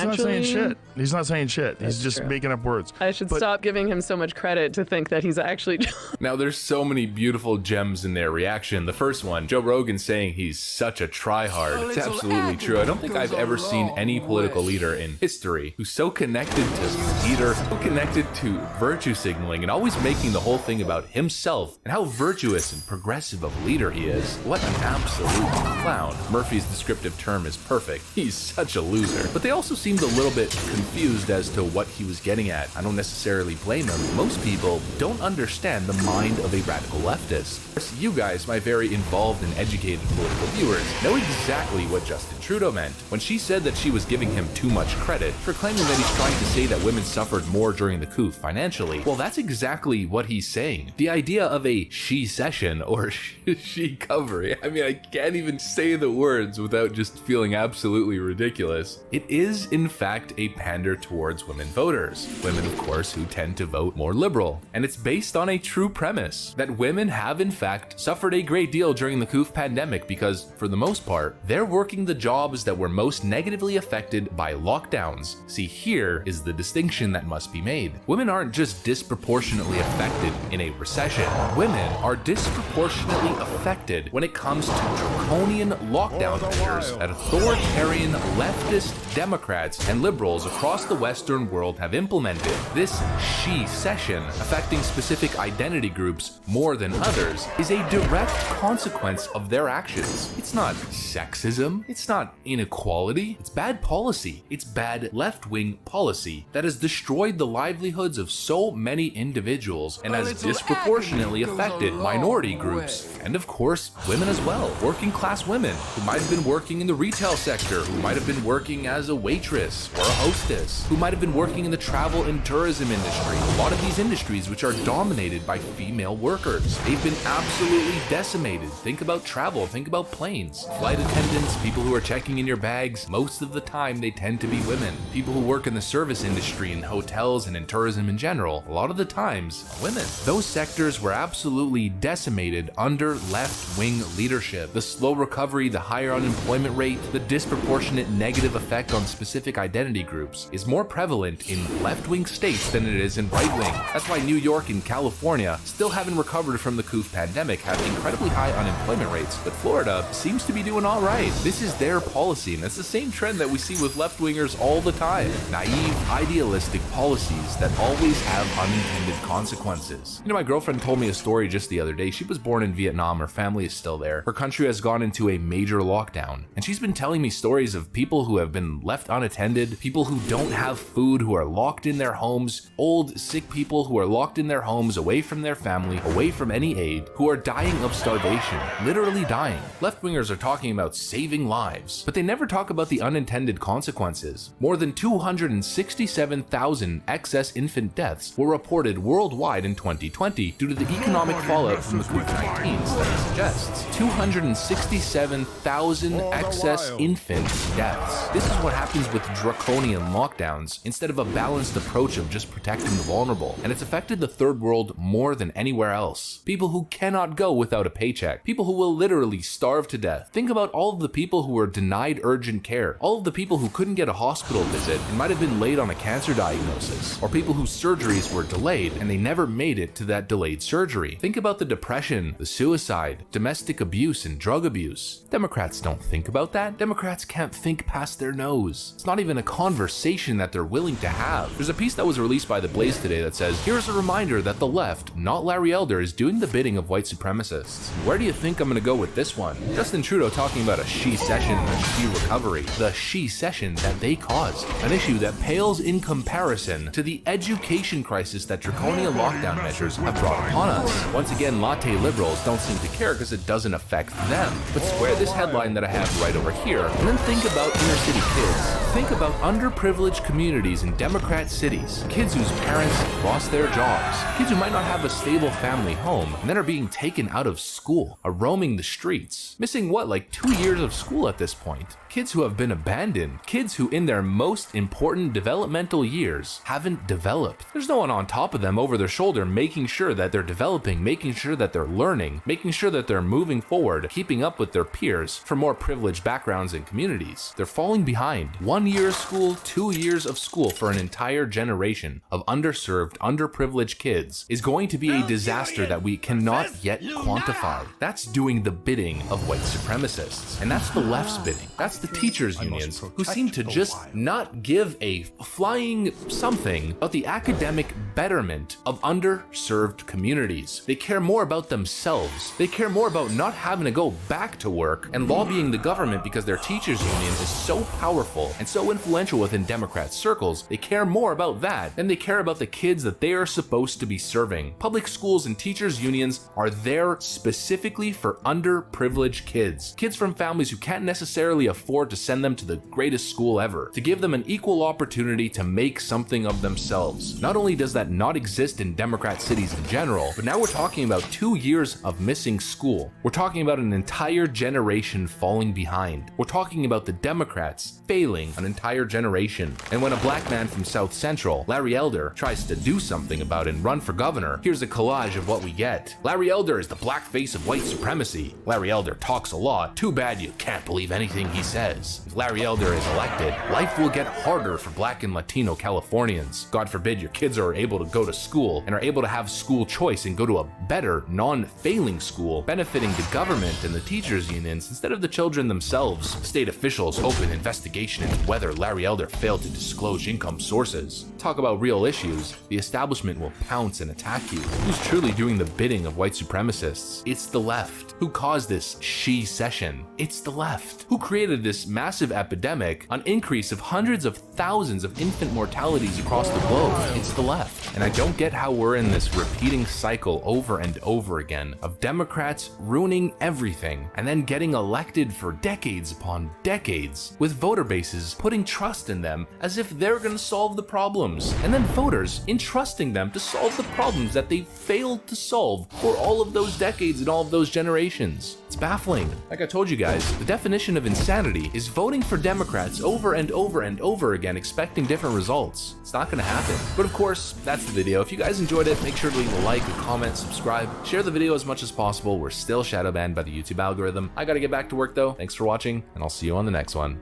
He's not saying shit. He's just making up words. I should stop giving him so much credit to think that he's actually... Now, there's so many beautiful gems in their reaction. The first one, Joe Rogan saying he's such a tryhard. It's absolutely true. I don't think I've ever seen any political leader in history who's so connected to theater, so connected to virtue signaling, and always making the whole thing about himself and how virtuous and progressive of a leader he is. What an absolute clown. Murphy's descriptive term is perfect. He's such a loser. But they also seemed a little bit confused as to what he was getting at. I don't necessarily blame them. Most people don't understand the mind of a radical leftist. You guys, my very involved and educated political viewers, know exactly what Justin Trudeau meant when she said that she was giving him too much credit for claiming that he's trying to say that women suffered more during the coup financially. Well, that's exactly what he's saying. The idea of a she session or she covery, I mean, I can't even say the words without just feeling absolutely ridiculous. It is, in fact, a pander towards women voters. Women, of course, who tend to vote more liberal. And it's based on a true premise that women have, in fact, suffered a great deal during the coup pandemic because, for the most part, they're working the jobs that were most negatively affected by lockdowns. See, here is the distinction that must be made. Women aren't just disproportionately affected in a recession. Women are disproportionately affected when it comes to draconian lockdown measures that authoritarian leftist Democrats and liberals across the Western world have implemented. This she session, affecting specific identity groups more than others, is a direct consequence of their actions. It's not sexism, it's not not inequality, it's bad policy. It's bad left-wing policy that has destroyed the livelihoods of so many individuals and has disproportionately affected minority groups. And of course, women as well. Working class women who might have been working in the retail sector, who might have been working as a waitress or a hostess, who might have been working in the travel and tourism industry. A lot of these industries which are dominated by female workers. They've been absolutely decimated. Think about travel, think about planes. Flight attendants, people who are checking in your bags, most of the time they tend to be women. People who work in the service industry, in hotels and in tourism in general, a lot of the times, women. Those sectors were absolutely decimated under left-wing leadership. The slow recovery, the higher unemployment rate, the disproportionate negative effect on specific identity groups is more prevalent in left-wing states than it is in right-wing. That's why New York and California still haven't recovered from the COVID pandemic, have incredibly high unemployment rates, but Florida seems to be doing all right. This is their policy, and it's the same trend that we see with left-wingers all the time. Naive, idealistic policies that always have unintended consequences. You know, my girlfriend told me a story just the other day. She was born in Vietnam. Her family is still there. Her country has gone into a major lockdown, and she's been telling me stories of people who have been left unattended, people who don't have food, who are locked in their homes, old, sick people who are locked in their homes, away from their family, away from any aid, who are dying of starvation, literally dying. Left-wingers are talking about saving lives, but they never talk about the unintended consequences. More than 267,000 excess infant deaths were reported worldwide in 2020 due to the economic fallout from the COVID-19 study suggests. 267,000 excess infant deaths. This is what happens with draconian lockdowns instead of a balanced approach of just protecting the vulnerable, and it's affected the third world more than anywhere else. People who cannot go without a paycheck, people who will literally starve to death. Think about all of the people who were denied urgent care, all of the people who couldn't get a hospital visit and might have been late on a cancer diagnosis, or people whose surgeries were delayed and they never made it to that delayed surgery. Think about the depression, the suicide, domestic abuse, and drug abuse. Democrats don't think about that. Democrats can't think past their nose. It's not even a conversation that they're willing to have. There's a piece that was released by The Blaze today that says, here's a reminder that the left, not Larry Elder, is doing the bidding of white supremacists. Where do you think I'm gonna go with this one? Justin Trudeau talking about a she session and a she recovery. The she session that they caused. An issue that pales in comparison to the education crisis that draconian lockdown measures have brought upon us. Once again, latte liberals don't seem to care because it doesn't affect them. But square this headline that I have right over here, and then think about inner city kids. Think about underprivileged communities in Democrat cities. Kids whose parents lost their jobs. Kids who might not have a stable family home and then are being taken out of school, are roaming the streets. Missing what, like 2 years of school at this point? Kids who have been abandoned. Kids who in their most important developmental years haven't developed. There's no one on top of them over their shoulder making sure that they're developing, making sure that they're learning, making sure that they're moving forward, keeping up with their peers from more privileged backgrounds and communities. They're falling behind. 1 year of school, 2 years of school for an entire generation of underserved, underprivileged kids is going to be a disaster that we cannot yet quantify. That's doing the bidding of white supremacists. And that's the left's bidding. That's the teachers' unions who seem to just not give a flying something about the academic betterment of underserved communities. They care more about themselves. They care more about not having to go back to work and lobbying the government because their teachers' union is so powerful and so influential within Democrat circles. They care more about that than they care about the kids that they are supposed to be serving. Public schools and teachers' unions are there specifically for underprivileged kids. Kids from families who can't necessarily afford to send them to the greatest school ever, to give them an equal opportunity to make something of themselves. Not only does that not exist in Democrat cities in general, but now we're talking about 2 years of missing school. We're talking about an entire generation falling behind. We're talking about the Democrats failing an entire generation. And when a black man from South Central, Larry Elder, tries to do something about it and run for governor, here's a collage of what we get. Larry Elder is the black face of white supremacy. Larry Elder talks a lot. Too bad you can't believe anything he says. If Larry Elder is elected, life will get harder for Black and Latino Californians. God forbid your kids are able to go to school and are able to have school choice and go to a better, non-failing school, benefiting the government and the teachers' unions instead of the children themselves. State officials open investigation into whether Larry Elder failed to disclose income sources. Talk about real issues, the establishment will pounce and attack you. Who's truly doing the bidding of white supremacists? It's the left. Who caused this she session? It's the left. Who created this massive epidemic, an increase of hundreds of thousands of infant mortalities across the globe? It's the left. And I don't get how we're in this repeating cycle over and over again of Democrats ruining everything and then getting elected for decades upon decades, with voter bases putting trust in them as if they're gonna solve the problems, and then voters entrusting them to solve the problems that they failed to solve for all of those decades and all of those generations. It's baffling. Like I told you guys, the definition of insanity is voting for Democrats over and over and over again, expecting different results. It's not gonna happen. But of course, that's the video. If you guys enjoyed it, make sure to leave a like, a comment, subscribe, share the video as much as possible. We're still shadow banned by the YouTube algorithm. I gotta get back to work though. Thanks for watching, and I'll see you on the next one.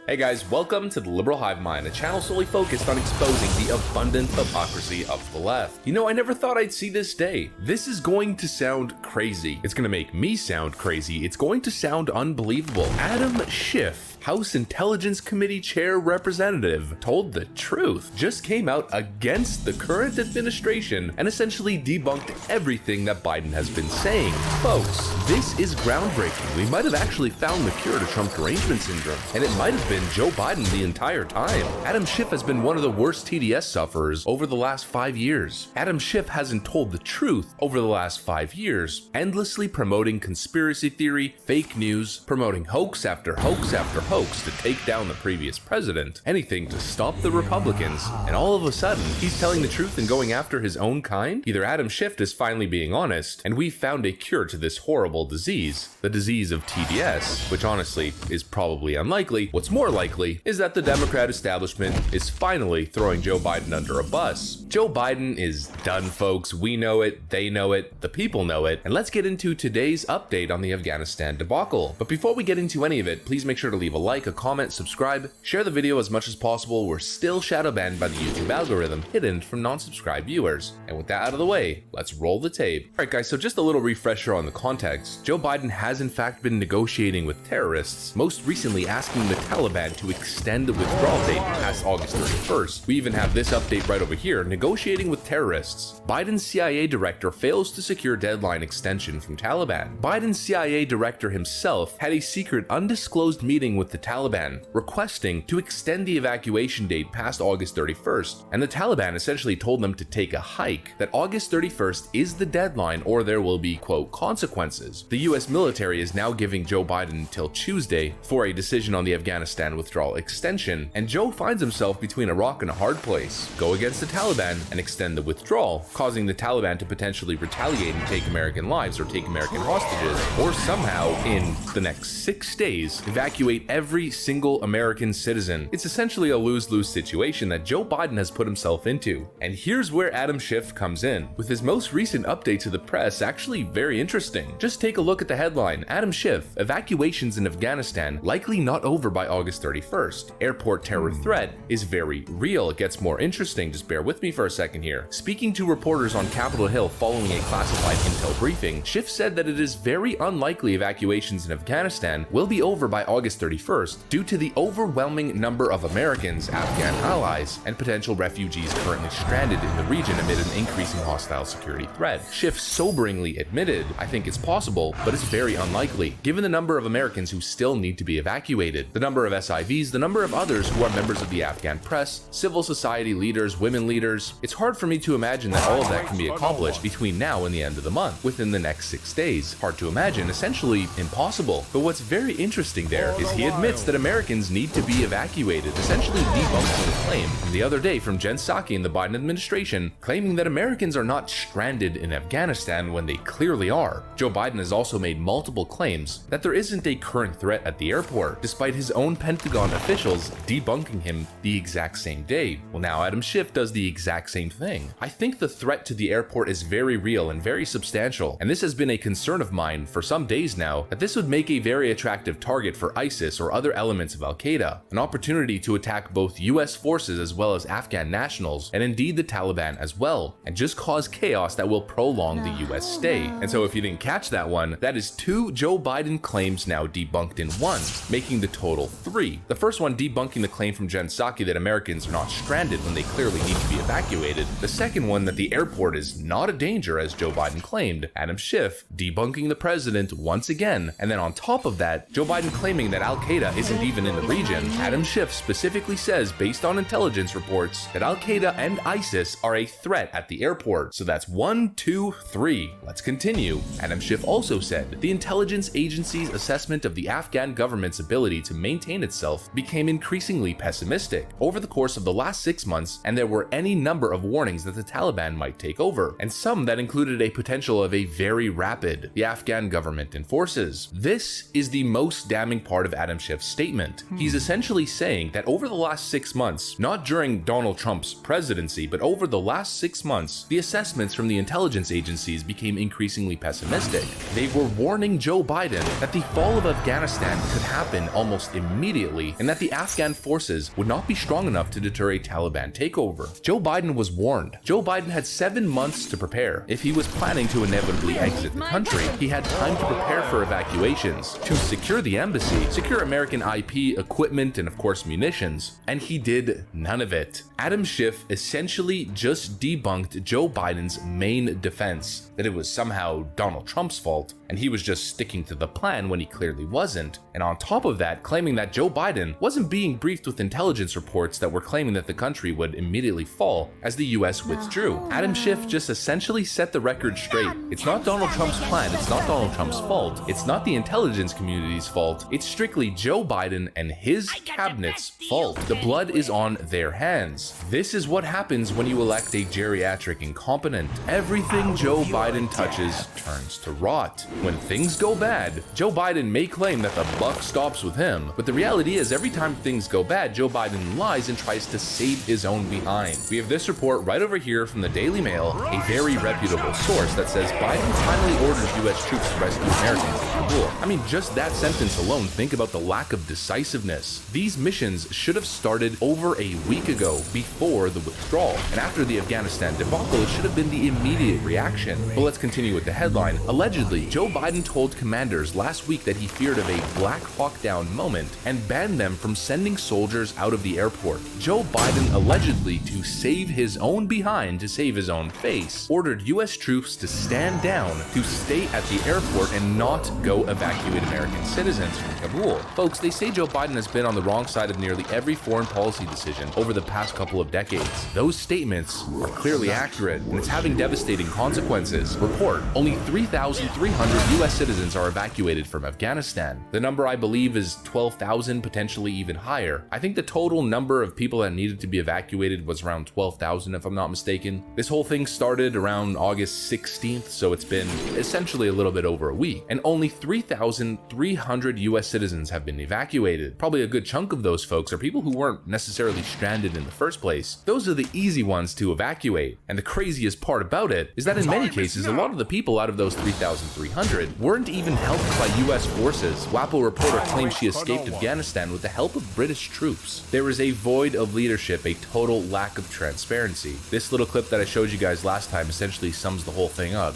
Hey guys, welcome to the Liberal Hive Mind, a channel solely focused on exposing the abundant hypocrisy of the left. You know, I never thought I'd see this day. This is going to sound crazy. It's gonna make me sound crazy. It's going to sound unbelievable. Adam Schiff, House Intelligence Committee Chair Representative, told the truth, just came out against the current administration and essentially debunked everything that Biden has been saying. Folks, this is groundbreaking. We might have actually found the cure to Trump derangement syndrome, and it might have been Joe Biden the entire time. Adam Schiff has been one of the worst TDS sufferers over the last 5 years. Adam Schiff hasn't told the truth over the last 5 years, endlessly promoting conspiracy theory, fake news, promoting hoax after hoax after hoax to take down the previous president, anything to stop the Republicans, and all of a sudden, he's telling the truth and going after his own kind? Either Adam Schiff is finally being honest, and we've found a cure to this horrible disease, the disease of TDS, which honestly is probably unlikely. What's more likely is that the Democrat establishment is finally throwing Joe Biden under a bus. Joe Biden is done, folks. We know it, they know it, the people know it, and let's get into today's update on the Afghanistan debacle. But before we get into any of it, please make sure to leave a like, a comment, subscribe, share the video as much as possible. We're still shadow banned by the YouTube algorithm, hidden from non-subscribed viewers. And with that out of the way, let's roll the tape. Alright guys, so just a little refresher on the context. Joe Biden has in fact been negotiating with terrorists, most recently asking the Taliban to extend the withdrawal date past August 31st. We even have this update right over here, negotiating with terrorists. Biden's CIA director fails to secure deadline extension from Taliban. Biden's CIA director himself had a secret undisclosed meeting with the Taliban, requesting to extend the evacuation date past August 31st, and the Taliban essentially told them to take a hike, that August 31st is the deadline or there will be, quote, consequences. The US military is now giving Joe Biden until Tuesday for a decision on the Afghanistan withdrawal extension, and Joe finds himself between a rock and a hard place. Go against the Taliban and extend the withdrawal, causing the Taliban to potentially retaliate and take American lives or take American hostages, or somehow, in the next 6 days, evacuate every single American citizen. It's essentially a lose-lose situation that Joe Biden has put himself into. And here's where Adam Schiff comes in, with his most recent update to the press actually very interesting. Just take a look at the headline. Adam Schiff, evacuations in Afghanistan likely not over by August 31st. Airport terror threat is very real. It gets more interesting, just bear with me for a second here. Speaking to reporters on Capitol Hill following a classified intel briefing, Schiff said that it is very unlikely evacuations in Afghanistan will be over by August 31st due to the overwhelming number of Americans, Afghan allies, and potential refugees currently stranded in the region amid an increasing hostile security threat. Schiff soberingly admitted, I think it's possible, but it's very unlikely, given the number of Americans who still need to be evacuated, the number of SIVs, the number of others who are members of the Afghan press, civil society leaders, women leaders. It's hard for me to imagine that all of that can be accomplished between now and the end of the month, within the next 6 days. Hard to imagine, essentially impossible. But what's very interesting there is he admits that Americans need to be evacuated, essentially debunking the claim from the other day from Jen Psaki in the Biden administration, claiming that Americans are not stranded in Afghanistan when they clearly are. Joe Biden has also made multiple claims that there isn't a current threat at the airport, despite his own Pentagon officials debunking him the exact same day. Well, now Adam Schiff does the exact same thing. I think the threat to the airport is very real and very substantial, and this has been a concern of mine for some days now, that this would make a very attractive target for ISIS or or other elements of Al-Qaeda, an opportunity to attack both US forces as well as Afghan nationals, and indeed the Taliban as well, and just cause chaos that will prolong the US stay. And so if you didn't catch that one, that is 2 Joe Biden claims now debunked in one, making the total 3. The first one debunking the claim from Jen Psaki that Americans are not stranded when they clearly need to be evacuated. The second one that the airport is not a danger as Joe Biden claimed. Adam Schiff debunking the president once again. And then on top of that, Joe Biden claiming that Al-Qaeda isn't even in the region. Adam Schiff specifically says, based on intelligence reports, that Al-Qaeda and ISIS are a threat at the airport. So that's 1, 2, 3. Let's continue. Adam Schiff also said, the intelligence agency's assessment of the Afghan government's ability to maintain itself became increasingly pessimistic over the course of the last 6 months, and there were any number of warnings that the Taliban might take over, and some that included a potential of a very rapid the Afghan government and forces. This is the most damning part of Adam Schiff's statement. He's essentially saying that over the last 6 months, not during Donald Trump's presidency, but over the last 6 months, the assessments from the intelligence agencies became increasingly pessimistic. They were warning Joe Biden that the fall of Afghanistan could happen almost immediately, and that the Afghan forces would not be strong enough to deter a Taliban takeover. Joe Biden was warned. Joe Biden had 7 months to prepare. If he was planning to inevitably exit the country, he had time to prepare for evacuations, to secure the embassy, secure American IP, equipment, and of course munitions, and he did none of it. Adam Schiff essentially just debunked Joe Biden's main defense, that it was somehow Donald Trump's fault, and he was just sticking to the plan when he clearly wasn't. And on top of that, claiming that Joe Biden wasn't being briefed with intelligence reports that were claiming that the country would immediately fall as the US withdrew. Adam Schiff just essentially set the record straight. It's not Donald Trump's plan, it's not Donald Trump's fault, it's not the intelligence community's fault, it's strictly Joe Biden and his cabinet's fault. The blood is on their hands. This is what happens when you elect a geriatric incompetent. Everything Joe Biden touches turns to rot. When things go bad, Joe Biden may claim that the buck stops with him, but the reality is every time things go bad, Joe Biden lies and tries to save his own behind. We have this report right over here from the Daily Mail, a very reputable source that says Biden finally ordered US troops to rescue Americans in Kabul. I mean, just that sentence alone, think about the lack of decisiveness. These missions should have started over a week ago before the withdrawal, and after the Afghanistan debacle, it should have been the immediate reaction. But let's continue with the headline. Allegedly, Joe Biden told commanders last week that he feared of a Black Hawk Down moment and banned them from sending soldiers out of the airport. Joe Biden allegedly, to save his own behind, to save his own face, ordered US troops to stand down, to stay at the airport and not go evacuate American citizens from Kabul. Folks, they say Joe Biden has been on the wrong side of nearly every foreign policy decision over the past couple of decades. Those statements are clearly accurate, and it's having devastating consequences. Report: only 3,300 US citizens are evacuated from Afghanistan. The number, I believe, is 12,000, potentially even higher. I think the total number of people that needed to be evacuated was around 12,000, if I'm not mistaken. This whole thing started around August 16th, so it's been essentially a little bit over a week, and only 3,300 US citizens have been evacuated. Probably a good chunk of those folks are people who weren't necessarily stranded in the first place. Those are the easy ones to evacuate, and the craziest part about it is that in many cases, a lot of the people out of those 3,300 weren't even helped by US forces. WAPO reporter claims she escaped Afghanistan with the help of British troops. There is a void of leadership, a total lack of transparency. This little clip that I showed you guys last time essentially sums the whole thing up.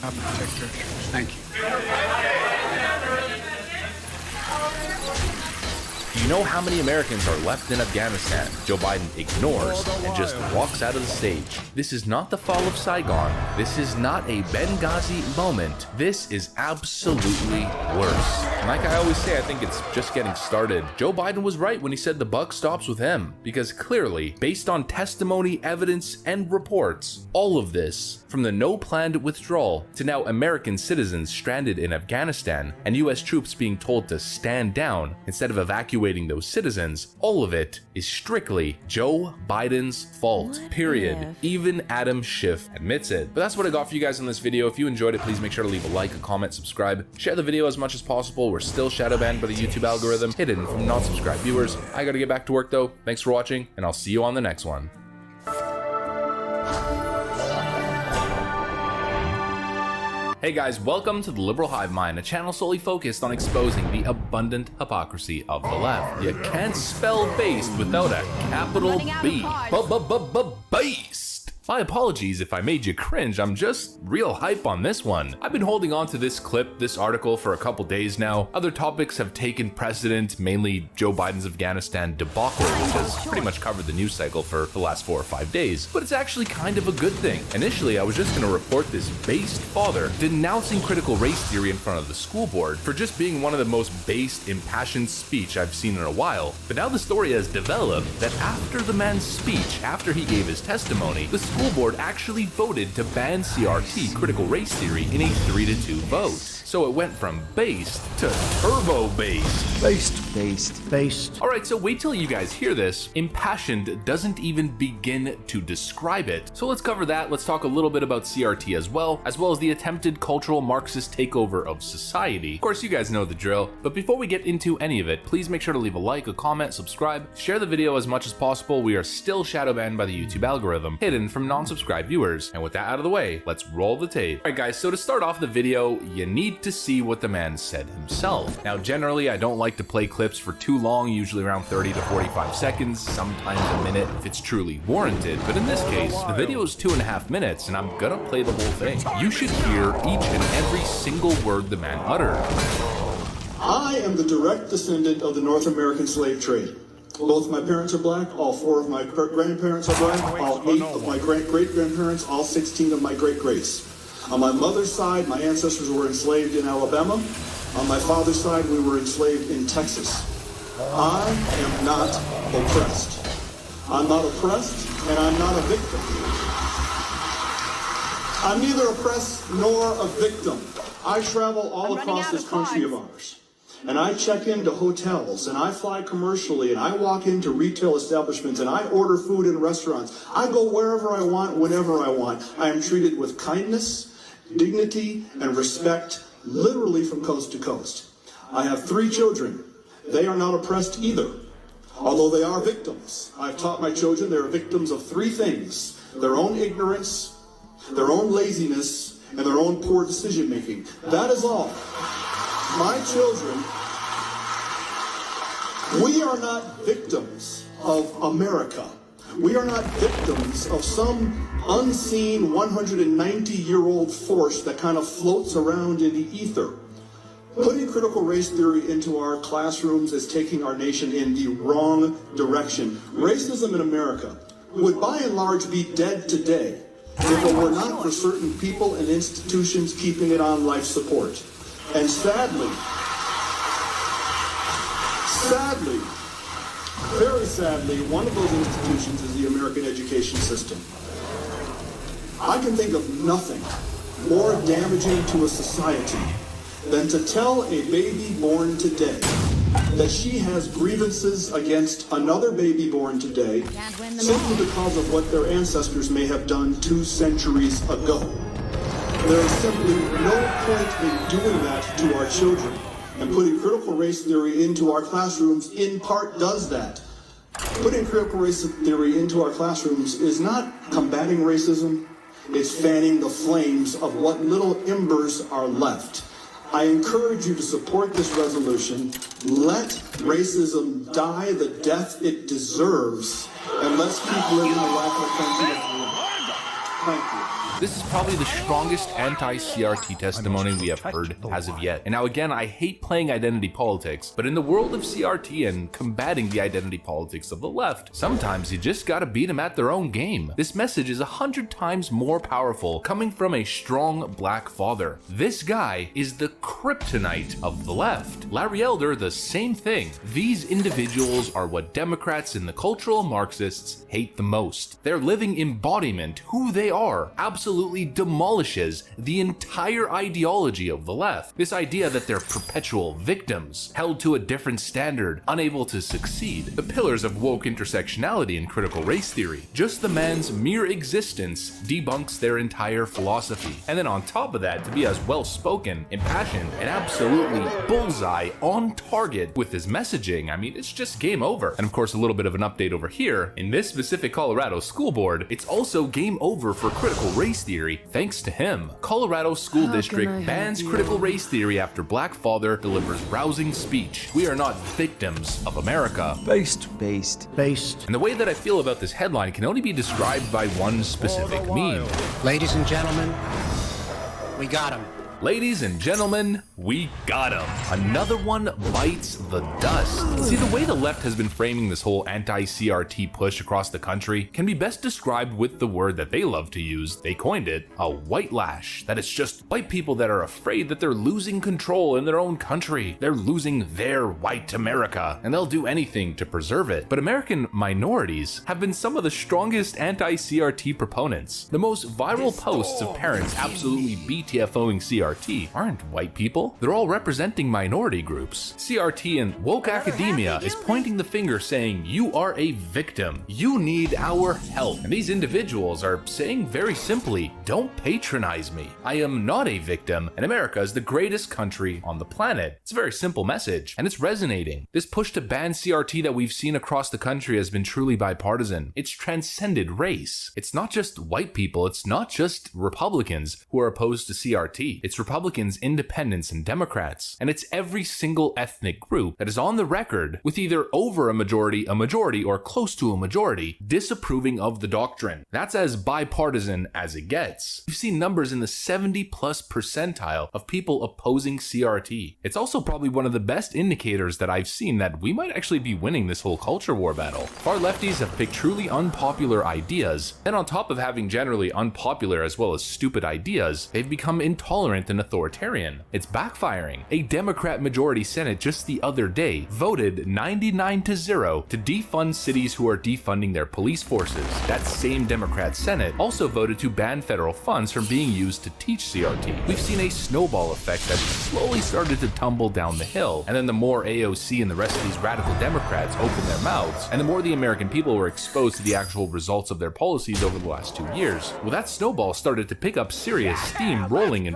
Thank you. Do you know how many Americans are left in Afghanistan? Joe Biden ignores and just walks out of the stage. This is not the fall of Saigon. This is not a Benghazi moment. This is absolutely worse. And like I always say, I think it's just getting started. Joe Biden was right when he said the buck stops with him, because clearly, based on testimony, evidence, and reports, all of this, from the no planned withdrawal to now American citizens stranded in Afghanistan and US troops being told to stand down instead of evacuating those citizens, all of it is strictly Joe Biden's fault, period. Even Adam Schiff admits it. But that's what I got for you guys in this video. If you enjoyed it, please make sure to leave a like, a comment, subscribe, share the video as much as possible. We're still shadow banned by the YouTube algorithm, hidden from non-subscribed viewers. I gotta get back to work though. Thanks for watching, and I'll see you on the next one. Hey guys, welcome to the Liberal Hive Mind, a channel solely focused on exposing the abundant hypocrisy of the left. You can't spell based without a capital B. Based. My apologies if I made you cringe, I'm just real hype on this one. I've been holding on to this clip, this article for a couple days now. Other topics have taken precedent, mainly Joe Biden's Afghanistan debacle, which has pretty much covered the news cycle for the last 4 or 5 days. But it's actually kind of a good thing. Initially, I was just gonna report this based father denouncing critical race theory in front of the school board for just being one of the most based, impassioned speech I've seen in a while. But now the story has developed that after the man's speech, after he gave his testimony, the school board actually voted to ban CRT, critical race theory, in a 3-2 vote. So it went from based to turbo-based. Based. Alright, so wait till you guys hear this. Impassioned doesn't even begin to describe it. So let's cover that. Let's talk a little bit about CRT as well as the attempted cultural Marxist takeover of society. Of course, you guys know the drill, but before we get into any of it, please make sure to leave a like, a comment, subscribe, share the video as much as possible. We are still shadow banned by the YouTube algorithm, hidden from non-subscribed viewers. And with that out of the way, let's roll the tape. Alright guys, so to start off the video, you need to see what the man said himself. Now, generally, I don't like to play clips for too long, usually around 30 to 45 seconds, sometimes a minute if it's truly warranted. But in this case, the video is 2.5 minutes, and I'm gonna play the whole thing. You should hear each and every single word the man uttered. I am the direct descendant of the North American slave trade. Both my parents are black, all 4 of my grandparents are black, all 8 of my great-great-grandparents, all 16 of my great-greats. On my mother's side, my ancestors were enslaved in Alabama. On my father's side, we were enslaved in Texas. I am not oppressed. I'm not oppressed, and I'm not a victim. I'm neither oppressed nor a victim. I travel all across this country of ours. And I check into hotels, and I fly commercially, and I walk into retail establishments, and I order food in restaurants. I go wherever I want, whenever I want. I am treated with kindness, dignity, and respect, literally from coast to coast. I have 3 children. They are not oppressed either, although they are victims. I've taught my children they are victims of 3 things: their own ignorance, their own laziness, and their own poor decision making. That is all. My children, we are not victims of America. We are not victims of some unseen 190-year-old force that kind of floats around in the ether. Putting critical race theory into our classrooms is taking our nation in the wrong direction. Racism in America would by and large be dead today if it were not for certain people and institutions keeping it on life support. And sadly, very sadly, one of those institutions is the American education system. I can think of nothing more damaging to a society than to tell a baby born today that she has grievances against another baby born today simply because of what their ancestors may have done 2 centuries ago. There is simply no point in doing that to our children. And putting critical race theory into our classrooms in part does that. Putting critical race theory into our classrooms is not combating racism, it's fanning the flames of what little embers are left. I encourage you to support this resolution. Let racism die the death it deserves, and let's keep living the life of a country of freedom. Thank you. This is probably the strongest anti-CRT testimony we have heard as of yet. And now again, I hate playing identity politics, but in the world of CRT and combating the identity politics of the left, sometimes you just gotta beat them at their own game. This message is 100 times more powerful coming from a strong black father. This guy is the kryptonite of the left. Larry Elder, the same thing. These individuals are what Democrats and the cultural Marxists hate the most. Their living embodiment, who they are, absolutely demolishes the entire ideology of the left. This idea that they're perpetual victims, held to a different standard, unable to succeed. The pillars of woke intersectionality and critical race theory. Just the man's mere existence debunks their entire philosophy. And then on top of that, to be as well-spoken, impassioned, and absolutely bullseye on target with his messaging, I mean, it's just game over. And of course, a little bit of an update over here. In this specific Colorado school board, it's also game over for critical race race theory thanks to him. Colorado school district bans critical race theory after black father delivers rousing speech. We are not victims of America. Based. And the way that I feel about this headline can only be described by one specific meme. Ladies and gentlemen, we got him. Ladies and gentlemen, we got him. Another one bites the dust. See, the way the left has been framing this whole anti-CRT push across the country can be best described with the word that they love to use. They coined it a white lash. That it's just white people that are afraid that they're losing control in their own country. They're losing their white America, and they'll do anything to preserve it. But American minorities have been some of the strongest anti-CRT proponents. The most viral posts of parents absolutely BTFOing CRT aren't white people. They're all representing minority groups. CRT and woke academia is pointing the finger saying, you are a victim. You need our help. And these individuals are saying very simply, don't patronize me. I am not a victim, and America is the greatest country on the planet. It's a very simple message, and it's resonating. This push to ban CRT that we've seen across the country has been truly bipartisan. It's transcended race. It's not just white people. It's not just Republicans who are opposed to CRT. It's Republicans, independents, and Democrats. And it's every single ethnic group that is on the record with either over a majority, or close to a majority, disapproving of the doctrine. That's as bipartisan as it gets. We've seen numbers in the 70+ percentile of people opposing CRT. It's also probably one of the best indicators that I've seen that we might actually be winning this whole culture war battle. Far lefties have picked truly unpopular ideas, and on top of having generally unpopular as well as stupid ideas, they've become intolerant and authoritarian. It's backfiring. A Democrat majority Senate just the other day voted 99-0 to defund cities who are defunding their police forces. That same Democrat Senate also voted to ban federal funds from being used to teach CRT. We've seen a snowball effect that slowly started to tumble down the hill, and then the more AOC and the rest of these radical Democrats opened their mouths, and the more the American people were exposed to the actual results of their policies over the last 2 years. Well, that snowball started to pick up serious steam, rolling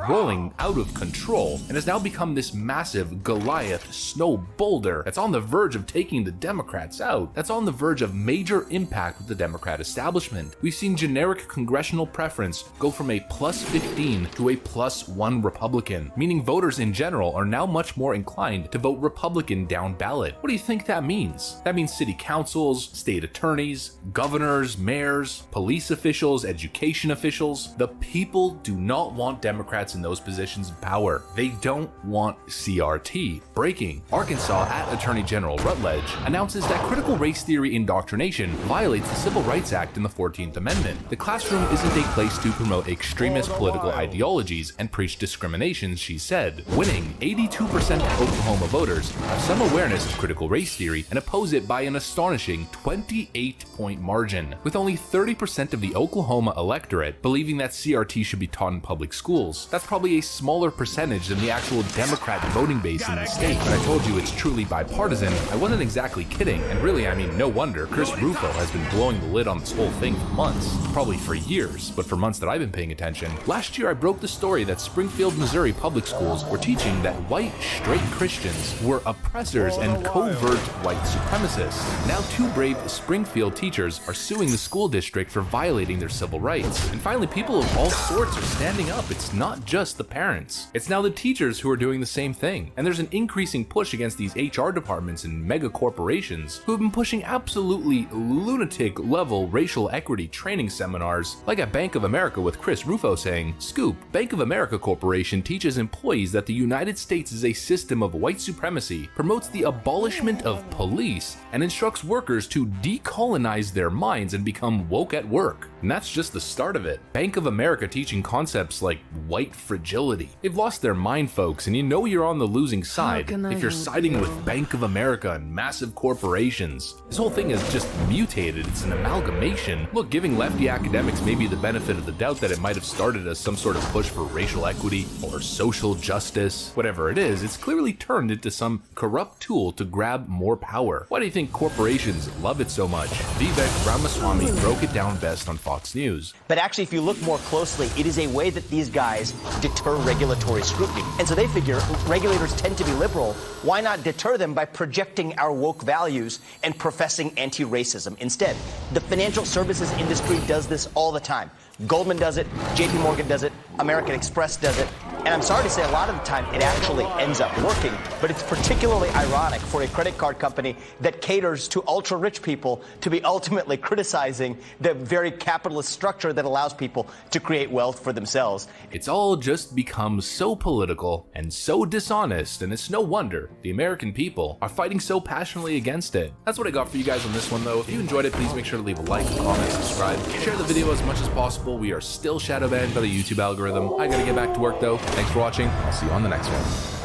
out of control, and has now become this massive Goliath snow boulder that's on the verge of taking the Democrats out. That's on the verge of major impact with the Democrat establishment. We've seen generic congressional preference go from a +15 to a +1 Republican, meaning voters in general are now much more inclined to vote Republican down ballot. What do you think that means? That means city councils, state attorneys, governors, mayors, police officials, education officials. The people do not want Democrats in those positions of power. They don't want CRT. Breaking. Arkansas at Attorney General Rutledge announces that critical race theory indoctrination violates the Civil Rights Act and the 14th Amendment. The classroom isn't a place to promote extremist political ideologies and preach discrimination, she said. Winning, 82% of Oklahoma voters have some awareness of critical race theory and oppose it by an astonishing 28-point margin, with only 30% of the Oklahoma electorate believing that CRT should be taught in public schools. That's probably a smaller percentage than the actual Democrat voting base in the state. When I told you it's truly bipartisan, I wasn't exactly kidding, and really, I mean, no wonder Chris Rufo has been blowing the lid on this whole thing for months, probably for years, but for months that I've been paying attention. Last year, I broke the story that Springfield, Missouri public schools were teaching that white, straight Christians were oppressors and covert white supremacists. Now, 2 brave Springfield teachers are suing the school district for violating their civil rights. And finally, people of all sorts are standing up. It's not just the parents. It's now the teachers who are doing the same thing. And there's an increasing push against these HR departments and mega corporations who have been pushing absolutely lunatic level racial equity training seminars, like at Bank of America with Chris Rufo saying, "Scoop, Bank of America Corporation teaches employees that the United States is a system of white supremacy, promotes the abolishment of police, and instructs workers to decolonize their minds and become woke at work." And that's just the start of it. Bank of America teaching concepts like white fragility. They've lost their mind, folks, and you know you're on the losing side if you're siding with Bank of America and massive corporations. This whole thing is just mutated. It's an amalgamation. Look, giving lefty academics maybe the benefit of the doubt that it might have started as some sort of push for racial equity or social justice, whatever it is, it's clearly turned into some corrupt tool to grab more power. Why do you think corporations love it so much? Vivek Ramaswamy broke it down best on Fox News. But actually, if you look more closely, it is a way that these guys deter regulatory scrutiny. And so they figure regulators tend to be liberal. Why not deter them by projecting our woke values and professing anti-racism instead? The financial services industry does this all the time. Goldman does it, JP Morgan does it, American Express does it. And I'm sorry to say, a lot of the time it actually ends up working, but it's particularly ironic for a credit card company that caters to ultra-rich people to be ultimately criticizing the very capitalist structure that allows people to create wealth for themselves. It's all just become so political and so dishonest, and it's no wonder the American people are fighting so passionately against it. That's what I got for you guys on this one, though. If you enjoyed it, please make sure to leave a like, comment, subscribe, share the video as much as possible. We are still shadow banned by the YouTube algorithm. I gotta get back to work, though. Thanks for watching. I'll see you on the next one.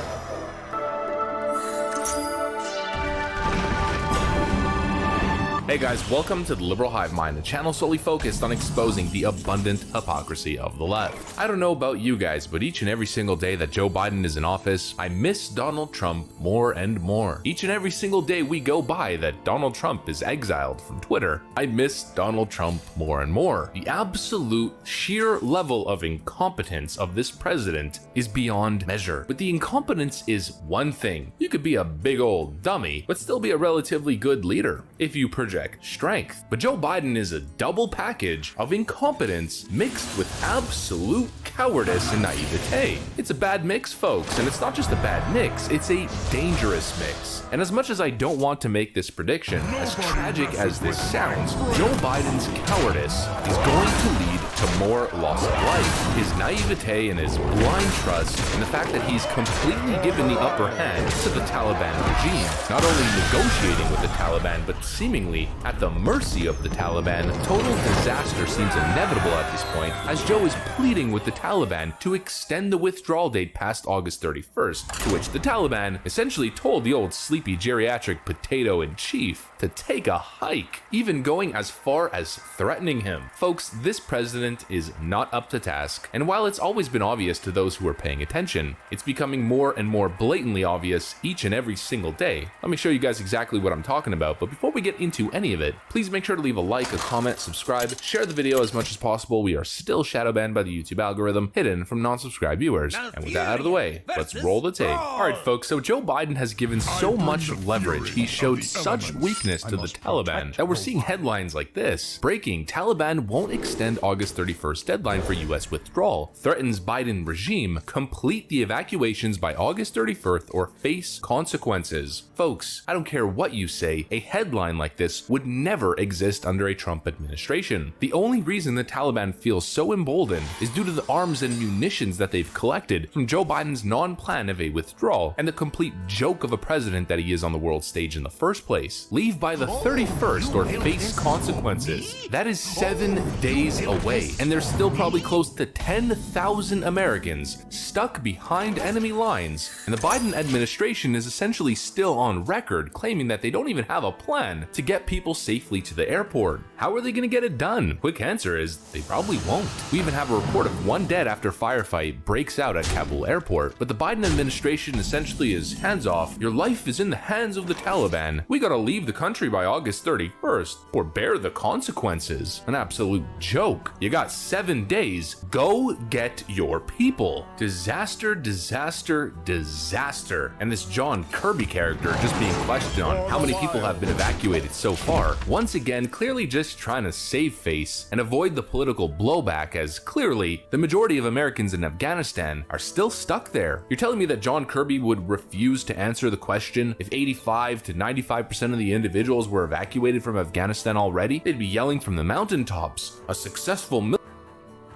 Hey guys, welcome to the Liberal Hive Mind, a channel solely focused on exposing the abundant hypocrisy of the left. I don't know about you guys, but each and every single day that Joe Biden is in office, I miss Donald Trump more and more. Each and every single day we go by that Donald Trump is exiled from Twitter, I miss Donald Trump more and more. The absolute sheer level of incompetence of this president is beyond measure. But the incompetence is one thing. You could be a big old dummy, but still be a relatively good leader if you project strength. But Joe Biden is a double package of incompetence mixed with absolute cowardice and naivete. It's a bad mix, folks, and it's not just a bad mix, it's a dangerous mix. And as much as I don't want to make this prediction, as tragic as this sounds, Joe Biden's cowardice is going to lead to more loss of life. His naivete and his blind trust, and the fact that he's completely given the upper hand to the Taliban regime, not only negotiating with the Taliban, but seemingly at the mercy of the Taliban. Total disaster seems inevitable at this point, as Joe is pleading with the Taliban to extend the withdrawal date past August 31st, to which the Taliban essentially told the old sleepy geriatric potato-in-chief to take a hike, even going as far as threatening him. Folks, this president is not up to task, and while it's always been obvious to those who are paying attention, it's becoming more and more blatantly obvious each and every single day. Let me show you guys exactly what I'm talking about, but before we get into any of it, please make sure to leave a like, a comment, subscribe, share the video as much as possible. We are still shadow banned by the YouTube algorithm, hidden from non-subscribed viewers. And with that out of the way, let's roll the tape. Alright folks, so Joe Biden has given so much leverage, he showed such weakness to the Taliban, that we're seeing headlines like this. Breaking, Taliban won't extend August 31st deadline for US withdrawal. Threatens Biden regime, complete the evacuations by August 31st or face consequences. Folks, I don't care what you say, a headline like this would never exist under a Trump administration. The only reason the Taliban feels so emboldened is due to the arms and munitions that they've collected from Joe Biden's non-plan of a withdrawal and the complete joke of a president that he is on the world stage in the first place. Leave by the 31st or face consequences. That is 7 days away, and there's still probably close to 10,000 Americans stuck behind enemy lines, and the Biden administration is essentially still on record claiming that they don't even have a plan to get people safely to the airport. How are they going to get it done? Quick answer is they probably won't. We even have a report of 1 dead after firefight breaks out at Kabul airport, but the Biden administration essentially is hands off. Your life is in the hands of the Taliban. We gotta leave the country by August 31st or bear the consequences. An absolute joke. You got 7 days. Go get your people. Disaster, disaster, disaster. And this John Kirby character just being questioned on how many people have been evacuated so far. Once again, clearly just trying to save face and avoid the political blowback, as clearly the majority of Americans in Afghanistan are still stuck there. You're telling me that John Kirby would refuse to answer the question if 85 to 95% of the individuals were evacuated from Afghanistan already? They'd be yelling from the mountaintops. A successful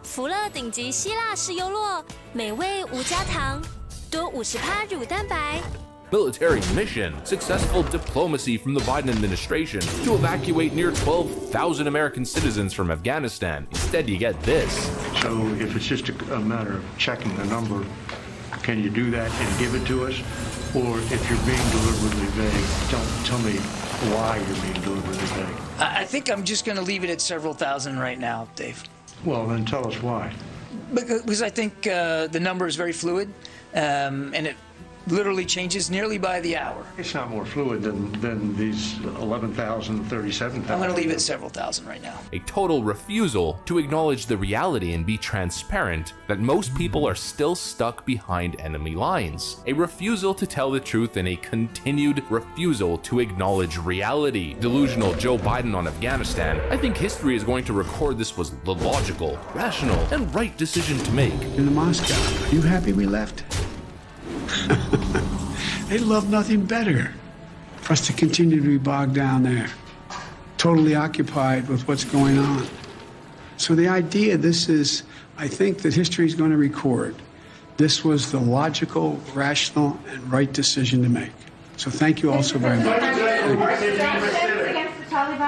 福乐顶级希腊式优酪，美味无加糖，多50%乳蛋白。 military mission, successful diplomacy from the Biden administration to evacuate near 12,000 American citizens from Afghanistan. Instead, you get this. So if it's just a matter of checking the number, can you do that and give it to us? Or if you're being deliberately vague, don't tell me why you're being deliberately vague. I think I'm just going to leave it at several thousand right now, Dave. Well, then tell us why. Because I think the number is very fluid, and literally changes nearly by the hour. It's not more fluid than these 11,000, 37,000. I'm going to leave it several thousand right now. A total refusal to acknowledge the reality and be transparent that most people are still stuck behind enemy lines. A refusal to tell the truth and a continued refusal to acknowledge reality. Delusional Joe Biden on Afghanistan. I think history is going to record this was the logical, rational, and right decision to make. In Moscow, are you happy we left? They'd love nothing better for us to continue to be bogged down there, totally occupied with what's going on. So the idea, I think that history is going to record, this was the logical, rational, and right decision to make. So thank you all so very much.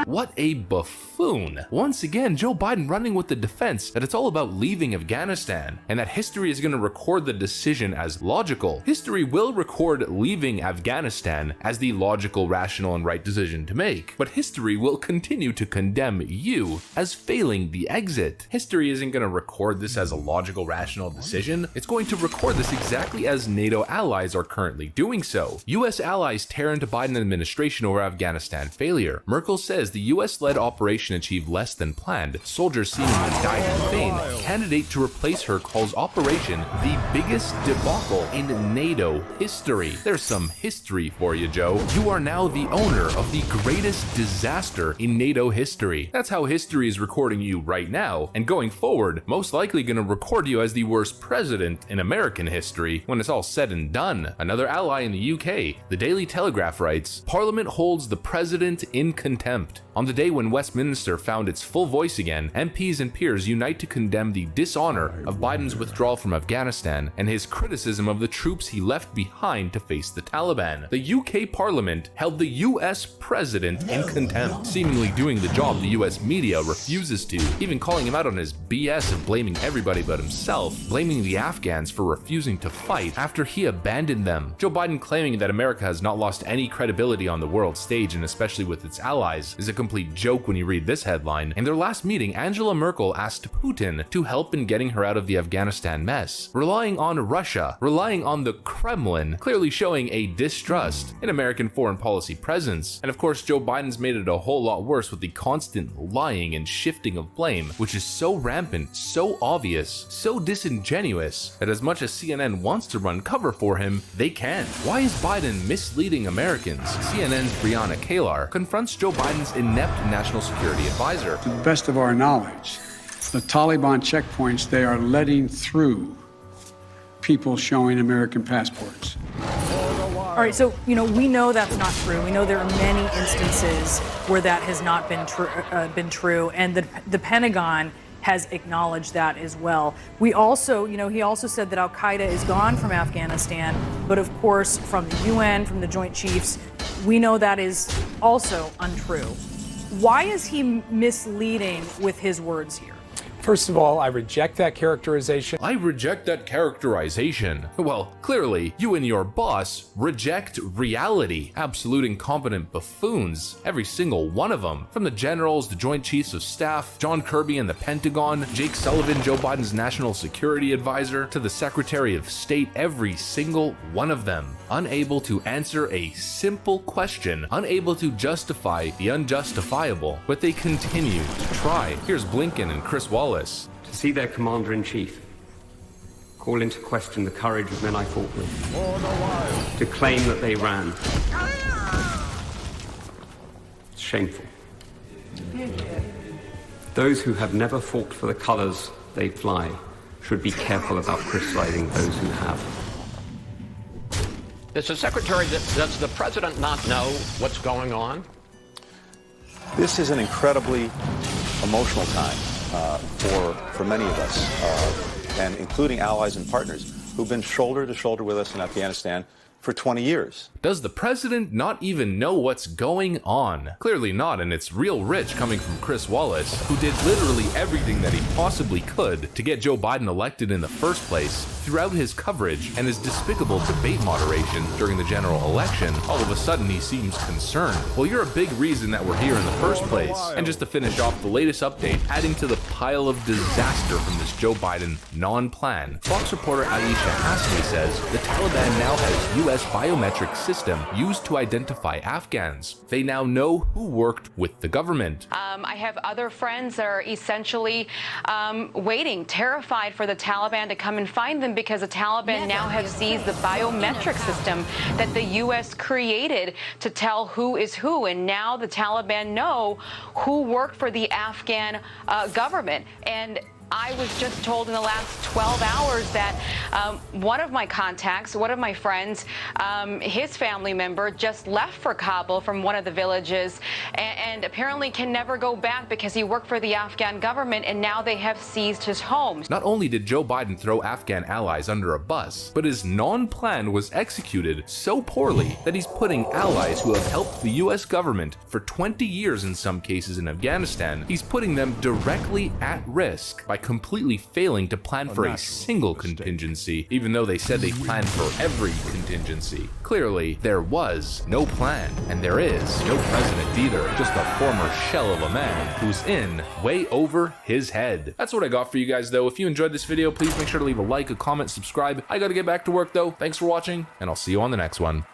What a buffoon. Once again, Joe Biden running with the defense that it's all about leaving Afghanistan and that history is going to record the decision as logical. History will record leaving Afghanistan as the logical, rational, and right decision to make, but history will continue to condemn you as failing the exit. History isn't going to record this as a logical, rational decision. It's going to record this exactly as NATO allies are currently doing so. US allies tear into Biden administration over Afghanistan failure. Merkel says the US-led operation achieved less than planned. Soldiers seemingly died in vain. Candidate to replace her calls operation the biggest debacle in NATO history. There's some history for you, Joe. You are now the owner of the greatest disaster in NATO history. That's how history is recording you right now, and going forward, most likely going to record you as the worst president in American history when it's all said and done. Another ally in the UK, the Daily Telegraph writes, Parliament holds the president in contempt. On the day when Westminster found its full voice again, MPs and peers unite to condemn the dishonor of Biden's withdrawal from Afghanistan and his criticism of the troops he left behind to face the Taliban. The UK Parliament held the US president in contempt, seemingly doing the job the US media refuses to, even calling him out on his BS of blaming everybody but himself, blaming the Afghans for refusing to fight after he abandoned them. Joe Biden claiming that America has not lost any credibility on the world stage and especially with its allies is a complete joke when you read this headline. In their last meeting, Angela Merkel asked Putin to help in getting her out of the Afghanistan mess, relying on Russia, relying on the Kremlin, clearly showing a distrust in American foreign policy presence. And of course, Joe Biden's made it a whole lot worse with the constant lying and shifting of blame, which is so rampant, so obvious, so disingenuous that as much as CNN wants to run cover for him, they can't. Why is Biden misleading Americans? CNN's Brianna Kalar confronts Joe Biden's inept national security advisor. To the best of our knowledge, the Taliban checkpoints, they are letting through people showing American passports. All right, so, we know that's not true. We know there are many instances where that has not been true, and the Pentagon has acknowledged that as well. We also, he also said that Al-Qaeda is gone from Afghanistan, but of course, from the UN, from the Joint Chiefs, we know that is also untrue. Why is he misleading with his words here? First of all, I reject that characterization. I reject that characterization. Well, clearly, you and your boss reject reality. Absolute incompetent buffoons. Every single one of them. From the generals, the Joint Chiefs of Staff, John Kirby and the Pentagon, Jake Sullivan, Joe Biden's national security advisor, to the Secretary of State, every single one of them. Unable to answer a simple question, unable to justify the unjustifiable, but they continue to try. Here's Blinken and Chris Wallace. To see their commander-in-chief call into question the courage of men I fought with, to claim that they ran. It's shameful. Those who have never fought for the colors they fly should be careful about criticizing those who have. Mr. Secretary, does the president not know what's going on? This is an incredibly emotional time for many of us, and including allies and partners who've been shoulder to shoulder with us in Afghanistan for 20 years. Does the president not even know what's going on? Clearly not, and it's real rich coming from Chris Wallace, who did literally everything that he possibly could to get Joe Biden elected in the first place. Throughout his coverage and his despicable debate moderation during the general election, all of a sudden he seems concerned. Well, you're a big reason that we're here in the first place. And just to finish off the latest update, adding to the pile of disaster from this Joe Biden non-plan, Fox reporter Aisha Hasmi says the Taliban now has U.S. biometric system used to identify Afghans. They now know who worked with the government. I have other friends that are essentially waiting, terrified for the Taliban to come and find them because the Taliban now have seized the biometric system that the U.S. created to tell who is who. And now the Taliban know who worked for the Afghan government. And I was just told in the last 12 hours that one of my contacts, one of my friends, his family member just left for Kabul from one of the villages and apparently can never go back because he worked for the Afghan government and now they have seized his home. Not only did Joe Biden throw Afghan allies under a bus, but his non-plan was executed so poorly that he's putting allies who have helped the US government for 20 years in some cases in Afghanistan, he's putting them directly at risk by completely failing to plan for a single contingency, even though they said they planned for every contingency. Clearly, there was no plan, and there is no president either, just a former shell of a man who's in way over his head. That's what I got for you guys though. If you enjoyed this video, please make sure to leave a like, a comment, subscribe. I gotta get back to work though. Thanks for watching, and I'll see you on the next one.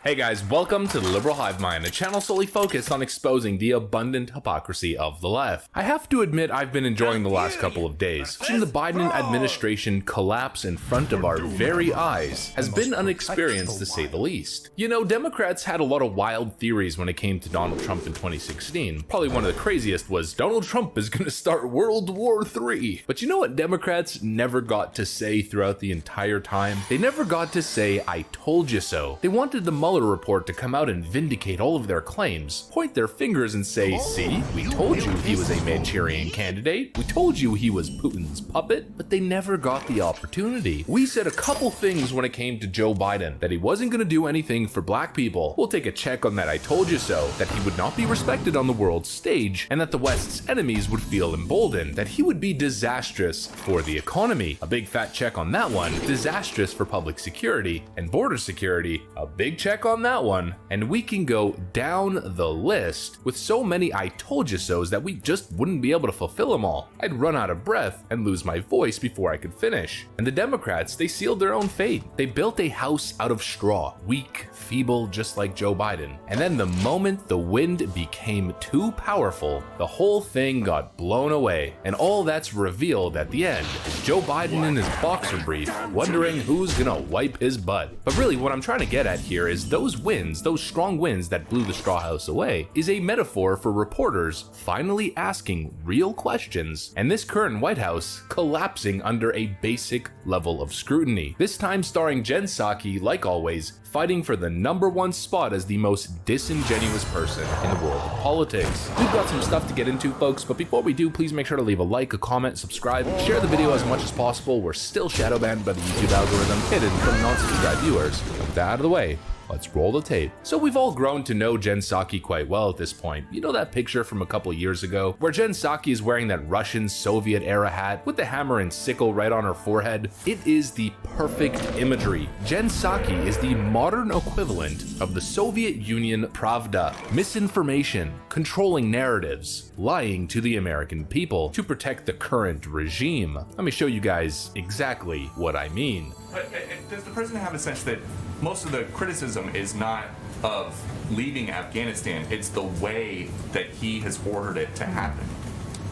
Hey guys, welcome to the Liberal Hive Mind, a channel solely focused on exposing the abundant hypocrisy of the left. I have to admit I've been enjoying the last couple of days. Watching the Biden administration collapse in front of our very eyes has been an experience to say the least. You know, Democrats had a lot of wild theories when it came to Donald Trump in 2016. Probably one of the craziest was Donald Trump is gonna start World War III. But you know what Democrats never got to say throughout the entire time? They never got to say, I told you so. They wanted the Mueller report to come out and vindicate all of their claims, point their fingers and say, see, we told you he was a Manchurian candidate, we told you he was Putin's puppet, but they never got the opportunity. We said a couple things when it came to Joe Biden, that he wasn't going to do anything for black people. We'll take a check on that I told you so, that he would not be respected on the world stage, and that the West's enemies would feel emboldened, that he would be disastrous for the economy. A big fat check on that one, disastrous for public security and border security, a big check on that one, and we can go down the list with so many I told you so's that we just wouldn't be able to fulfill them all. I'd run out of breath and lose my voice before I could finish. And the Democrats, they sealed their own fate. They built a house out of straw, weak, feeble, just like Joe Biden. And then the moment the wind became too powerful, the whole thing got blown away. And all that's revealed at the end is Joe Biden in his boxer brief, wondering who's gonna wipe his butt. But really what I'm trying to get at here is those winds, those strong winds that blew the straw house away, is a metaphor for reporters finally asking real questions and this current White House collapsing under a basic level of scrutiny. This time starring Jen Psaki, like always, fighting for the #1 spot as the most disingenuous person in the world of politics. We've got some stuff to get into, folks, but before we do, please make sure to leave a like, a comment, subscribe, share the video as much as possible. We're still shadow banned by the YouTube algorithm, hidden from non-subscribed viewers. With that out of the way, let's roll the tape. So we've all grown to know Jen Psaki quite well at this point. You know that picture from a couple years ago where Jen Psaki is wearing that Russian Soviet era hat with the hammer and sickle right on her forehead? It is the perfect imagery. Jen Psaki is the modern equivalent of the Soviet Union Pravda, misinformation, controlling narratives, lying to the American people to protect the current regime. Let me show you guys exactly what I mean. But does the president have a sense that most of the criticism is not of leaving Afghanistan, it's the way that he has ordered it to happen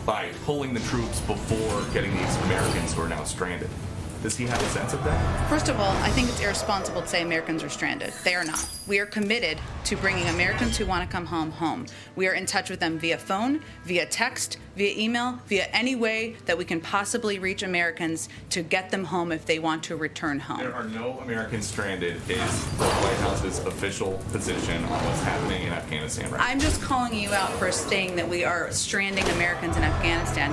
by pulling the troops before getting these Americans who are now stranded? Does he have a sense of that? First of all, I think it's irresponsible to say Americans are stranded. They are not. We are committed to bringing Americans who want to come home. We are in touch with them via phone, via text, via email, via any way that we can possibly reach Americans to get them home if they want to return home. There are no Americans stranded is the White House's official position on what's happening in Afghanistan right now. I'm just calling you out for saying that we are stranding Americans in Afghanistan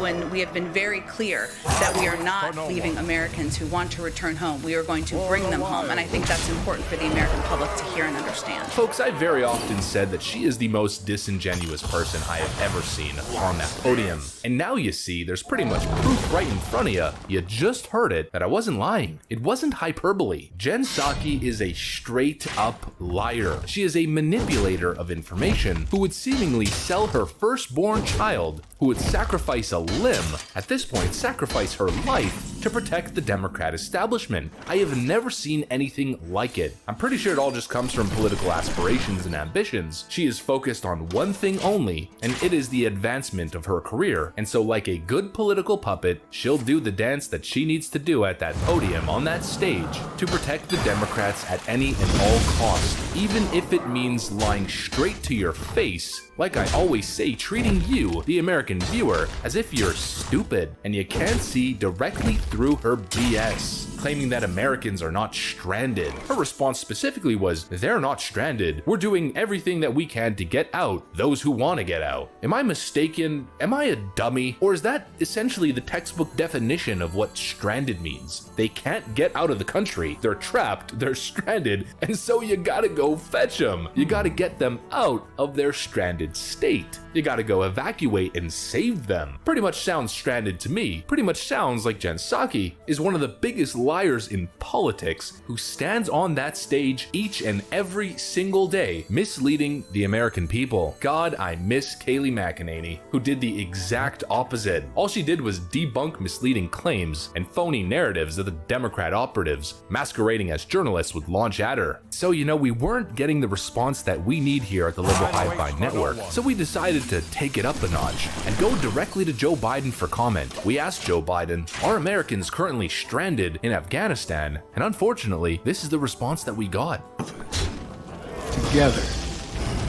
when we have been very clear that we are not leaving Americans who want to return home. We are going to bring them home, and I think that's important for the American public to hear and understand. Folks, I very often said that she is the most disingenuous person I have ever seen on that podium. And now you see, there's pretty much proof right in front of you. You just heard it, that I wasn't lying. It wasn't hyperbole. Jen Psaki is a straight up liar. She is a manipulator of information who would seemingly sell her firstborn child, who would sacrifice a limb, at this point sacrifice her life, to protect the Democrat establishment. I have never seen anything like it. I'm pretty sure it all just comes from political aspirations and ambitions. She is focused on one thing only, and it is the advancement of her career. And so like a good political puppet, she'll do the dance that she needs to do at that podium on that stage to protect the Democrats at any and all costs, even if it means lying straight to your face. Like I always say, treating you, the American viewer, as if you're stupid and you can't see directly through her BS. Claiming that Americans are not stranded. Her response specifically was, they're not stranded. We're doing everything that we can to get out those who want to get out. Am I mistaken? Am I a dummy? Or is that essentially the textbook definition of what stranded means? They can't get out of the country. They're trapped, they're stranded, and so you gotta go fetch them. You gotta get them out of their stranded state. You gotta go evacuate and save them. Pretty much sounds stranded to me. Pretty much sounds like Jen Psaki is one of the biggest liars in politics who stands on that stage each and every single day misleading the American people. God, I miss Kayleigh McEnany, who did the exact opposite. All she did was debunk misleading claims and phony narratives that the Democrat operatives masquerading as journalists would launch at her. So we weren't getting the response that we need here at the Liberal Hive Mind Network. So we decided to take it up a notch and go directly to Joe Biden for comment. We asked Joe Biden, are Americans currently stranded in Afghanistan? And unfortunately, this is the response that we got.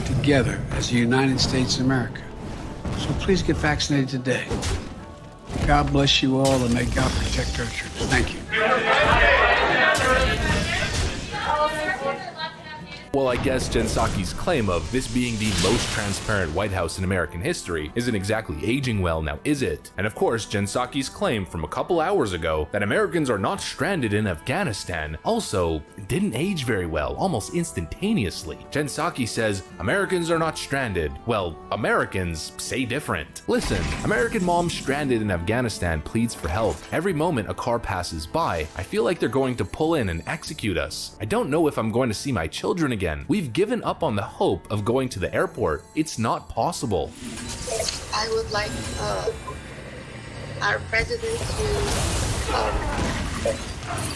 Together as the United States of America. So please get vaccinated today. God bless you all, and may God protect our troops. Thank you. Well, I guess Jen Psaki's claim of this being the most transparent White House in American history isn't exactly aging well, now is it? And of course, Jen Psaki's claim from a couple hours ago that Americans are not stranded in Afghanistan also didn't age very well, almost instantaneously. Jen Psaki says, Americans are not stranded. Well, Americans say different. Listen, American mom stranded in Afghanistan pleads for help. Every moment a car passes by, I feel like they're going to pull in and execute us. I don't know if I'm going to see my children again. We've given up on the hope of going to the airport. It's not possible. I would like our president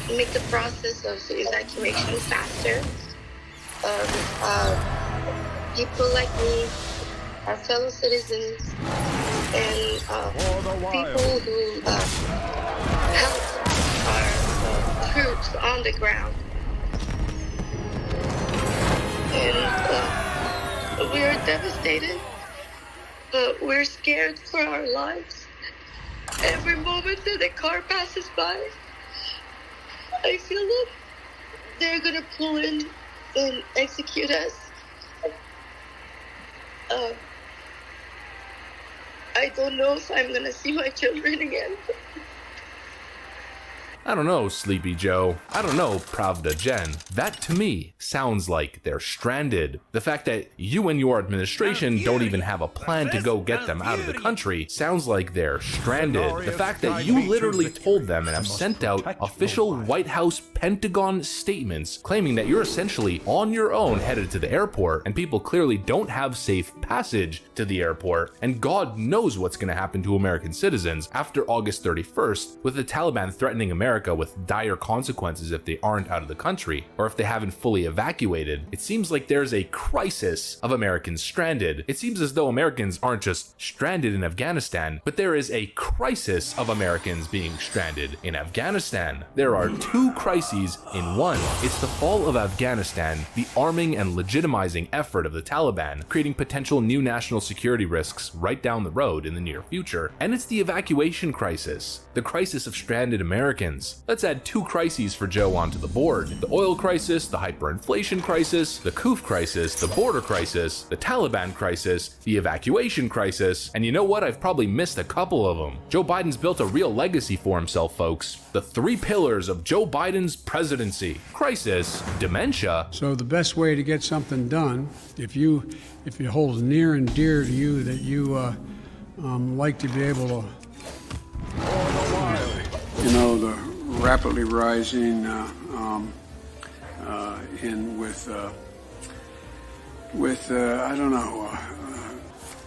to make the process of evacuation faster. People like me, our fellow citizens, and people who help our troops on the ground. And we are devastated. We're scared for our lives. Every moment that the car passes by, I feel that they're gonna pull in and execute us. I don't know if I'm gonna see my children again. I don't know, Sleepy Joe. I don't know, Pravda Jen. That to me sounds like they're stranded. The fact that you and your administration don't even have a plan to go get them out of the country sounds like they're stranded. The fact that you literally told them and have sent out official White House Pentagon statements claiming that you're essentially on your own headed to the airport and people clearly don't have safe passage to the airport, and God knows what's going to happen to American citizens after August 31st with the Taliban threatening America America with dire consequences if they aren't out of the country, or if they haven't fully evacuated, it seems like there's a crisis of Americans stranded. It seems as though Americans aren't just stranded in Afghanistan, but there is a crisis of Americans being stranded in Afghanistan. There are two crises in one. It's the fall of Afghanistan, the arming and legitimizing effort of the Taliban, creating potential new national security risks right down the road in the near future. And it's the evacuation crisis, the crisis of stranded Americans. Let's add two crises for Joe onto the board. The oil crisis, the hyperinflation crisis, the Kuf crisis, the border crisis, the Taliban crisis, the evacuation crisis, and you know what? I've probably missed a couple of them. Joe Biden's built a real legacy for himself, folks. The three pillars of Joe Biden's presidency: crisis, dementia. So the best way to get something done, if it holds near and dear to you that you like to be able to, the rapidly rising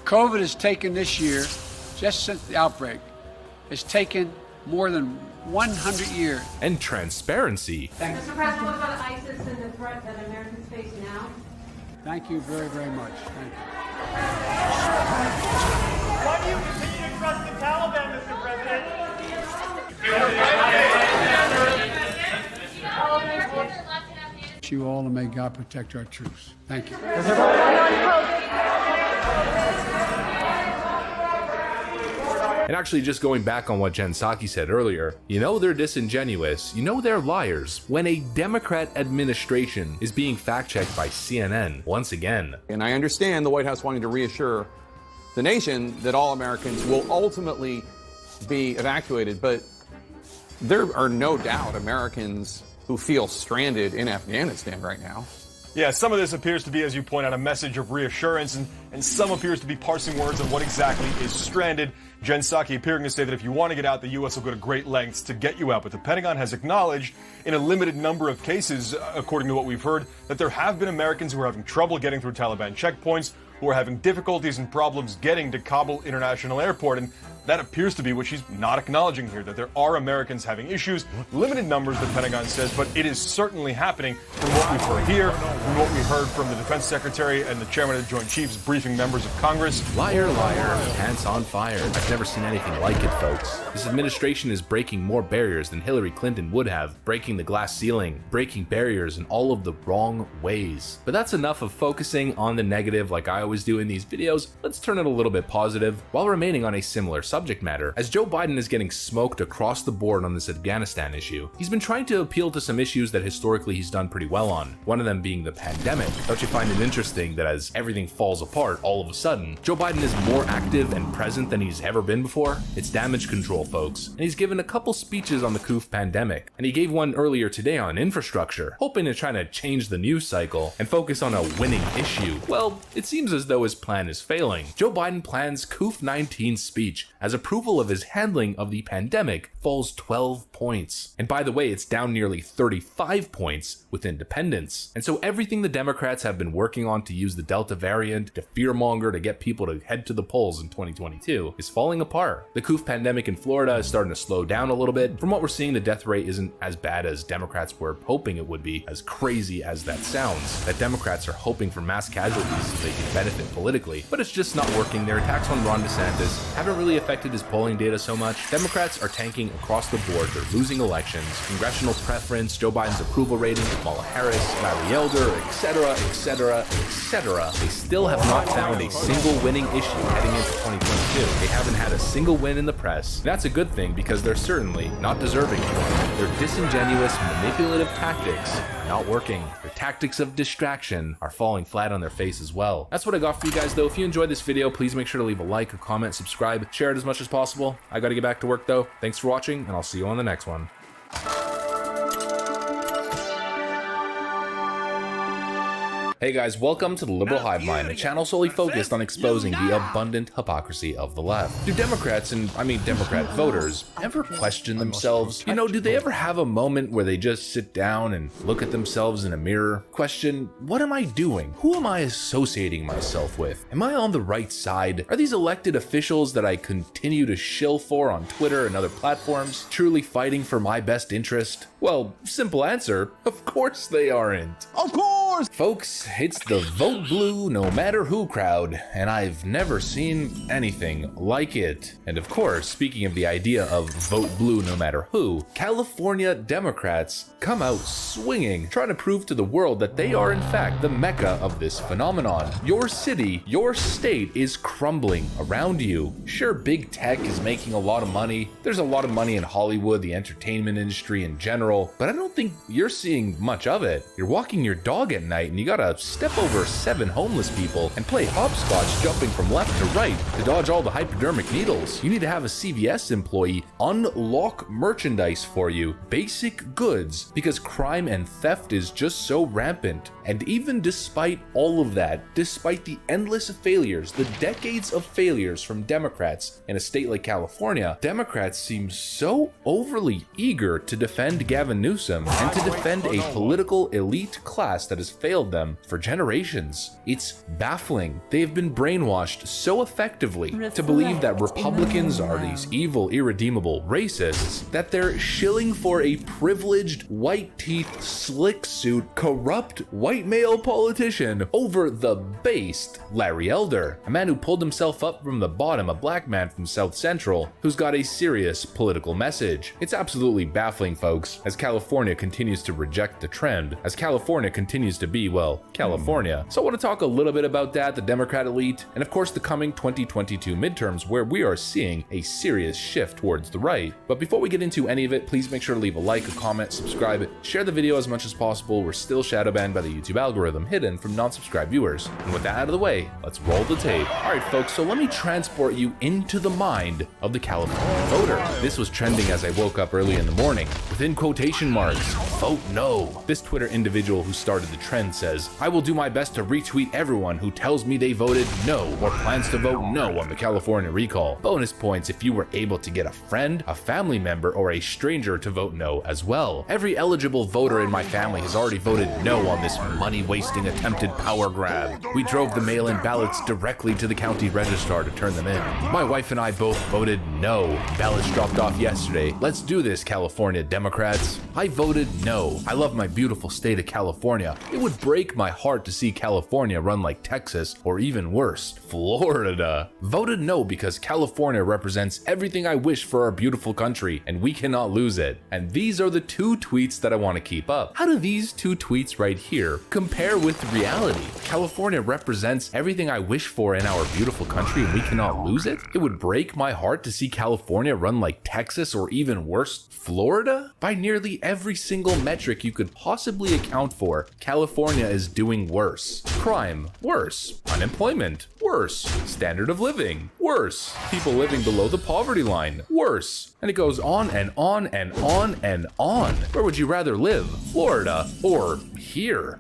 COVID has taken this year, just since the outbreak, it's taken more than 100 years. And transparency. Mr. President, what about ISIS and the threat that Americans face now? Thank you very, very much. Thank you. Why do you continue to trust the Taliban, Mr. President? You all, and may God protect our troops. Thank you. And actually, just going back on what Jen Psaki said earlier, you know they're disingenuous, you know they're liars when a Democrat administration is being fact-checked by CNN once again. And I understand the White House wanting to reassure the nation that all Americans will ultimately be evacuated, but there are no doubt Americans who feel stranded in Afghanistan right now. Yeah, some of this appears to be, as you point out, a message of reassurance, and some appears to be parsing words on what exactly is stranded. Jen Psaki appearing to say that if you want to get out, the U.S. will go to great lengths to get you out. But the Pentagon has acknowledged in a limited number of cases, according to what we've heard, that there have been Americans who are having trouble getting through Taliban checkpoints, who are having difficulties and problems getting to Kabul International Airport. And that appears to be what she's not acknowledging here, that there are Americans having issues. Limited numbers, the Pentagon says, but it is certainly happening from what we've heard here, from what we heard from the Defense Secretary and the Chairman of the Joint Chiefs briefing members of Congress. Liar, liar, pants on fire. I've never seen anything like it, folks. This administration is breaking more barriers than Hillary Clinton would have, breaking the glass ceiling, breaking barriers in all of the wrong ways. But that's enough of focusing on the negative like I always do in these videos. Let's turn it a little bit positive while remaining on a similar subject matter. As Joe Biden is getting smoked across the board on this Afghanistan issue, he's been trying to appeal to some issues that historically he's done pretty well on, one of them being the pandemic. Don't you find it interesting that as everything falls apart all of a sudden, Joe Biden is more active and present than he's ever been before? It's damage control, folks, and he's given a couple speeches on the Kuf pandemic, and he gave one earlier today on infrastructure, hoping to try to change the news cycle and focus on a winning issue. Well, it seems as though his plan is failing. Joe Biden plans Kuf 19 speech as approval of his handling of the pandemic falls 12 points. And by the way, it's down nearly 35 points with independents. And so everything the Democrats have been working on to use the Delta variant to fearmonger to get people to head to the polls in 2022 is falling apart. The Kuf pandemic in Florida is starting to slow down a little bit. From what we're seeing, the death rate isn't as bad as Democrats were hoping it would be, as crazy as that sounds. That Democrats are hoping for mass casualties so they can benefit politically, but it's just not working. Their attacks on Ron DeSantis haven't really affected his polling data so much. Democrats are tanking across the board. They're losing elections. Congressional preference, Joe Biden's approval rating, Kamala Harris, Larry Elder, etc., etc., etc. They still have not found a single winning issue heading into 2022. They haven't had a single win in the press. That's a good thing because they're certainly not deserving of one. Their disingenuous, manipulative tactics are not working. Their tactics of distraction are falling flat on their face as well. That's what I got for you guys though. If you enjoyed this video, please make sure to leave a like, a comment, subscribe, share it as much as possible. I gotta get back to work though. Thanks for watching, and I'll see you on the next one. Hey guys, welcome to the Liberal Hive Mind, a channel solely focused on exposing the abundant hypocrisy of the left. Do Democrats, and I mean Democrat voters, ever question themselves? You know, do they ever have a moment where they just sit down and look at themselves in a mirror? Question, what am I doing? Who am I associating myself with? Am I on the right side? Are these elected officials that I continue to shill for on Twitter and other platforms truly fighting for my best interest? Well, simple answer, of course they aren't. Of course! Folks, it's the vote blue no matter who crowd, and I've never seen anything like it. And of course, speaking of the idea of vote blue no matter who, California Democrats come out swinging, trying to prove to the world that they are in fact the mecca of this phenomenon. Your city, your state is crumbling around you. Sure, big tech is making a lot of money. There's a lot of money in Hollywood, the entertainment industry in general, but I don't think you're seeing much of it. You're walking your dog at night and you gotta step over 7 homeless people and play hopscotch jumping from left to right to dodge all the hypodermic needles. You need to have a CVS employee unlock merchandise for you, basic goods, because crime and theft is just so rampant. And even despite all of that, despite the endless failures, the decades of failures from Democrats in a state like California, Democrats seem so overly eager to defend Gavin Newsom and to defend a political elite class that has failed them for generations. It's baffling. They have been brainwashed so effectively to believe that Republicans are these evil, irredeemable racists that they're shilling for a privileged, white-teeth, slick-suit, corrupt, white male politician over the based Larry Elder, a man who pulled himself up from the bottom, a black man from South Central who's got a serious political message. It's absolutely baffling, folks, as California continues to reject the trend, as California continues to be, well, California. So I want to talk a little bit about that, the Democrat elite, and of course the coming 2022 midterms where we are seeing a serious shift towards the right. But before we get into any of it, please make sure to leave a like, a comment, subscribe, share the video as much as possible. We're still shadow banned by the YouTube algorithm, hidden from non-subscribed viewers. And with that out of the way, let's roll the tape. Alright folks, so let me transport you into the mind of the California voter. This was trending as I woke up early in the morning. Within quotation marks, vote no. This Twitter individual who started the trend says, I will do my best to retweet everyone who tells me they voted no or plans to vote no on the California recall. Bonus points if you were able to get a friend, a family member, or a stranger to vote no as well. Every eligible voter in my family has already voted no on this money-wasting attempted power grab. We drove the mail-in ballots directly to the county registrar to turn them in. My wife and I both voted no. Ballots dropped off yesterday. Let's do this, California Democrats. I voted no. I love my beautiful state of California. It would break my heart to see California run like Texas, or even worse, Florida. Voted no because California represents everything I wish for our beautiful country, and we cannot lose it. And these are the 2 tweets that I want to keep up. How do these 2 tweets right here compare with reality? California represents everything I wish for in our beautiful country, and we cannot lose it? It would break my heart to see California run like Texas, or even worse, Florida? By nearly every single metric you could possibly account for, California is doing worse. Crime, worse. Unemployment, worse. Standard of living, worse. People living below the poverty line, worse. And it goes on and on and on and on. Where would you rather live? Florida or here?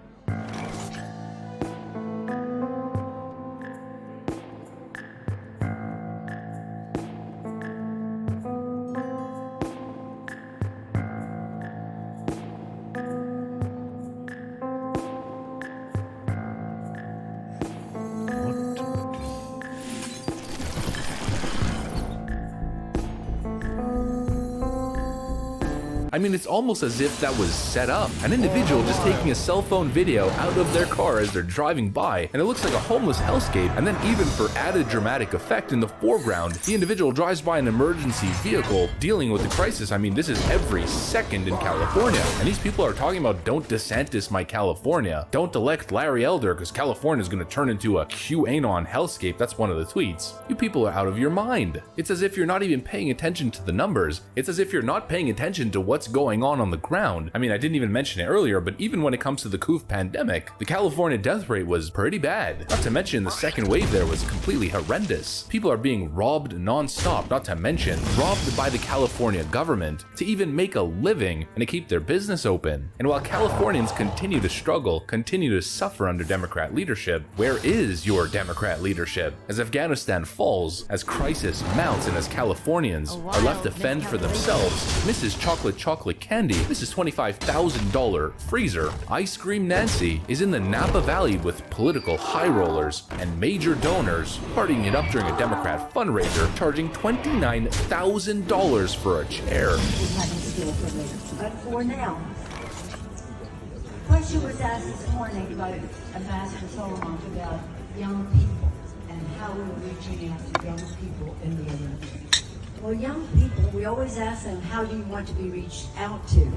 I mean, it's almost as if that was set up. An individual just taking a cell phone video out of their car as they're driving by, and it looks like a homeless hellscape. And then even for added dramatic effect in the foreground, the individual drives by an emergency vehicle dealing with the crisis. I mean, this is every second in California. And these people are talking about don't DeSantis my California. Don't elect Larry Elder because California is going to turn into a QAnon hellscape. That's one of the tweets. You people are out of your mind. It's as if you're not even paying attention to the numbers. It's as if you're not paying attention to what's what's going on the ground. I mean, I didn't even mention it earlier, but even when it comes to the COVID pandemic, the California death rate was pretty bad. Not to mention the second wave there was completely horrendous. People are being robbed non-stop, not to mention robbed by the California government to even make a living and to keep their business open. And while Californians continue to struggle, continue to suffer under Democrat leadership, where is your Democrat leadership? As Afghanistan falls, as crisis mounts, and as Californians are left to fend for themselves, Mrs. Chocolate Candy, Mrs. $25,000 freezer, Ice Cream Nancy is in the Napa Valley with political high rollers and major donors partying it up during a Democrat fundraiser, charging $29,000 for a chair. But for now, question was asked this morning by Ambassador Solomon about young people and how we're reaching out to young people in the area. Well, young people, we always ask them, how do you want to be reached out to?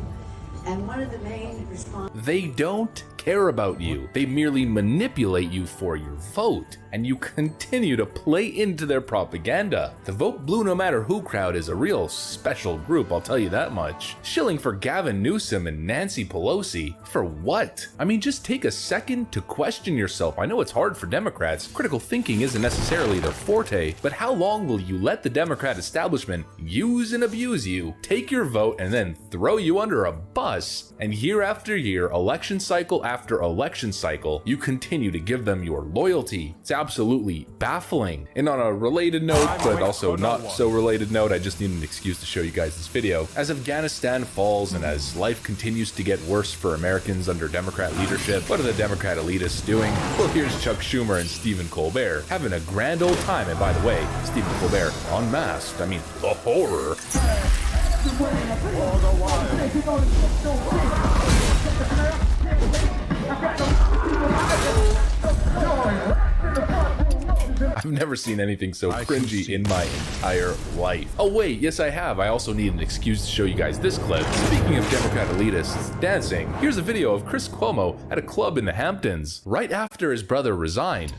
And one of the main responses... They don't care about you. They merely manipulate you for your vote, and you continue to play into their propaganda. The Vote Blue No Matter Who crowd is a real special group, I'll tell you that much. Shilling for Gavin Newsom and Nancy Pelosi. For what? I mean, just take a second to question yourself. I know it's hard for Democrats. Critical thinking isn't necessarily their forte, but how long will you let the Democrat establishment use and abuse you, take your vote, and then throw you under a bus? And year after year, election cycle after election cycle, you continue to give them your loyalty. It's absolutely baffling. And on a related note, but also not so related note, I just need an excuse to show you guys this video. As Afghanistan falls and as life continues to get worse for Americans under Democrat leadership, what are the Democrat elitists doing? Well, here's Chuck Schumer and Stephen Colbert having a grand old time. And by the way, Stephen Colbert unmasked. I mean, the horror. All the while. I've never seen anything so cringy in my entire life. Oh wait, yes I have. I also need an excuse to show you guys this clip. Speaking of Democrat elitists dancing, here's a video of Chris Cuomo at a club in the Hamptons right after his brother resigned.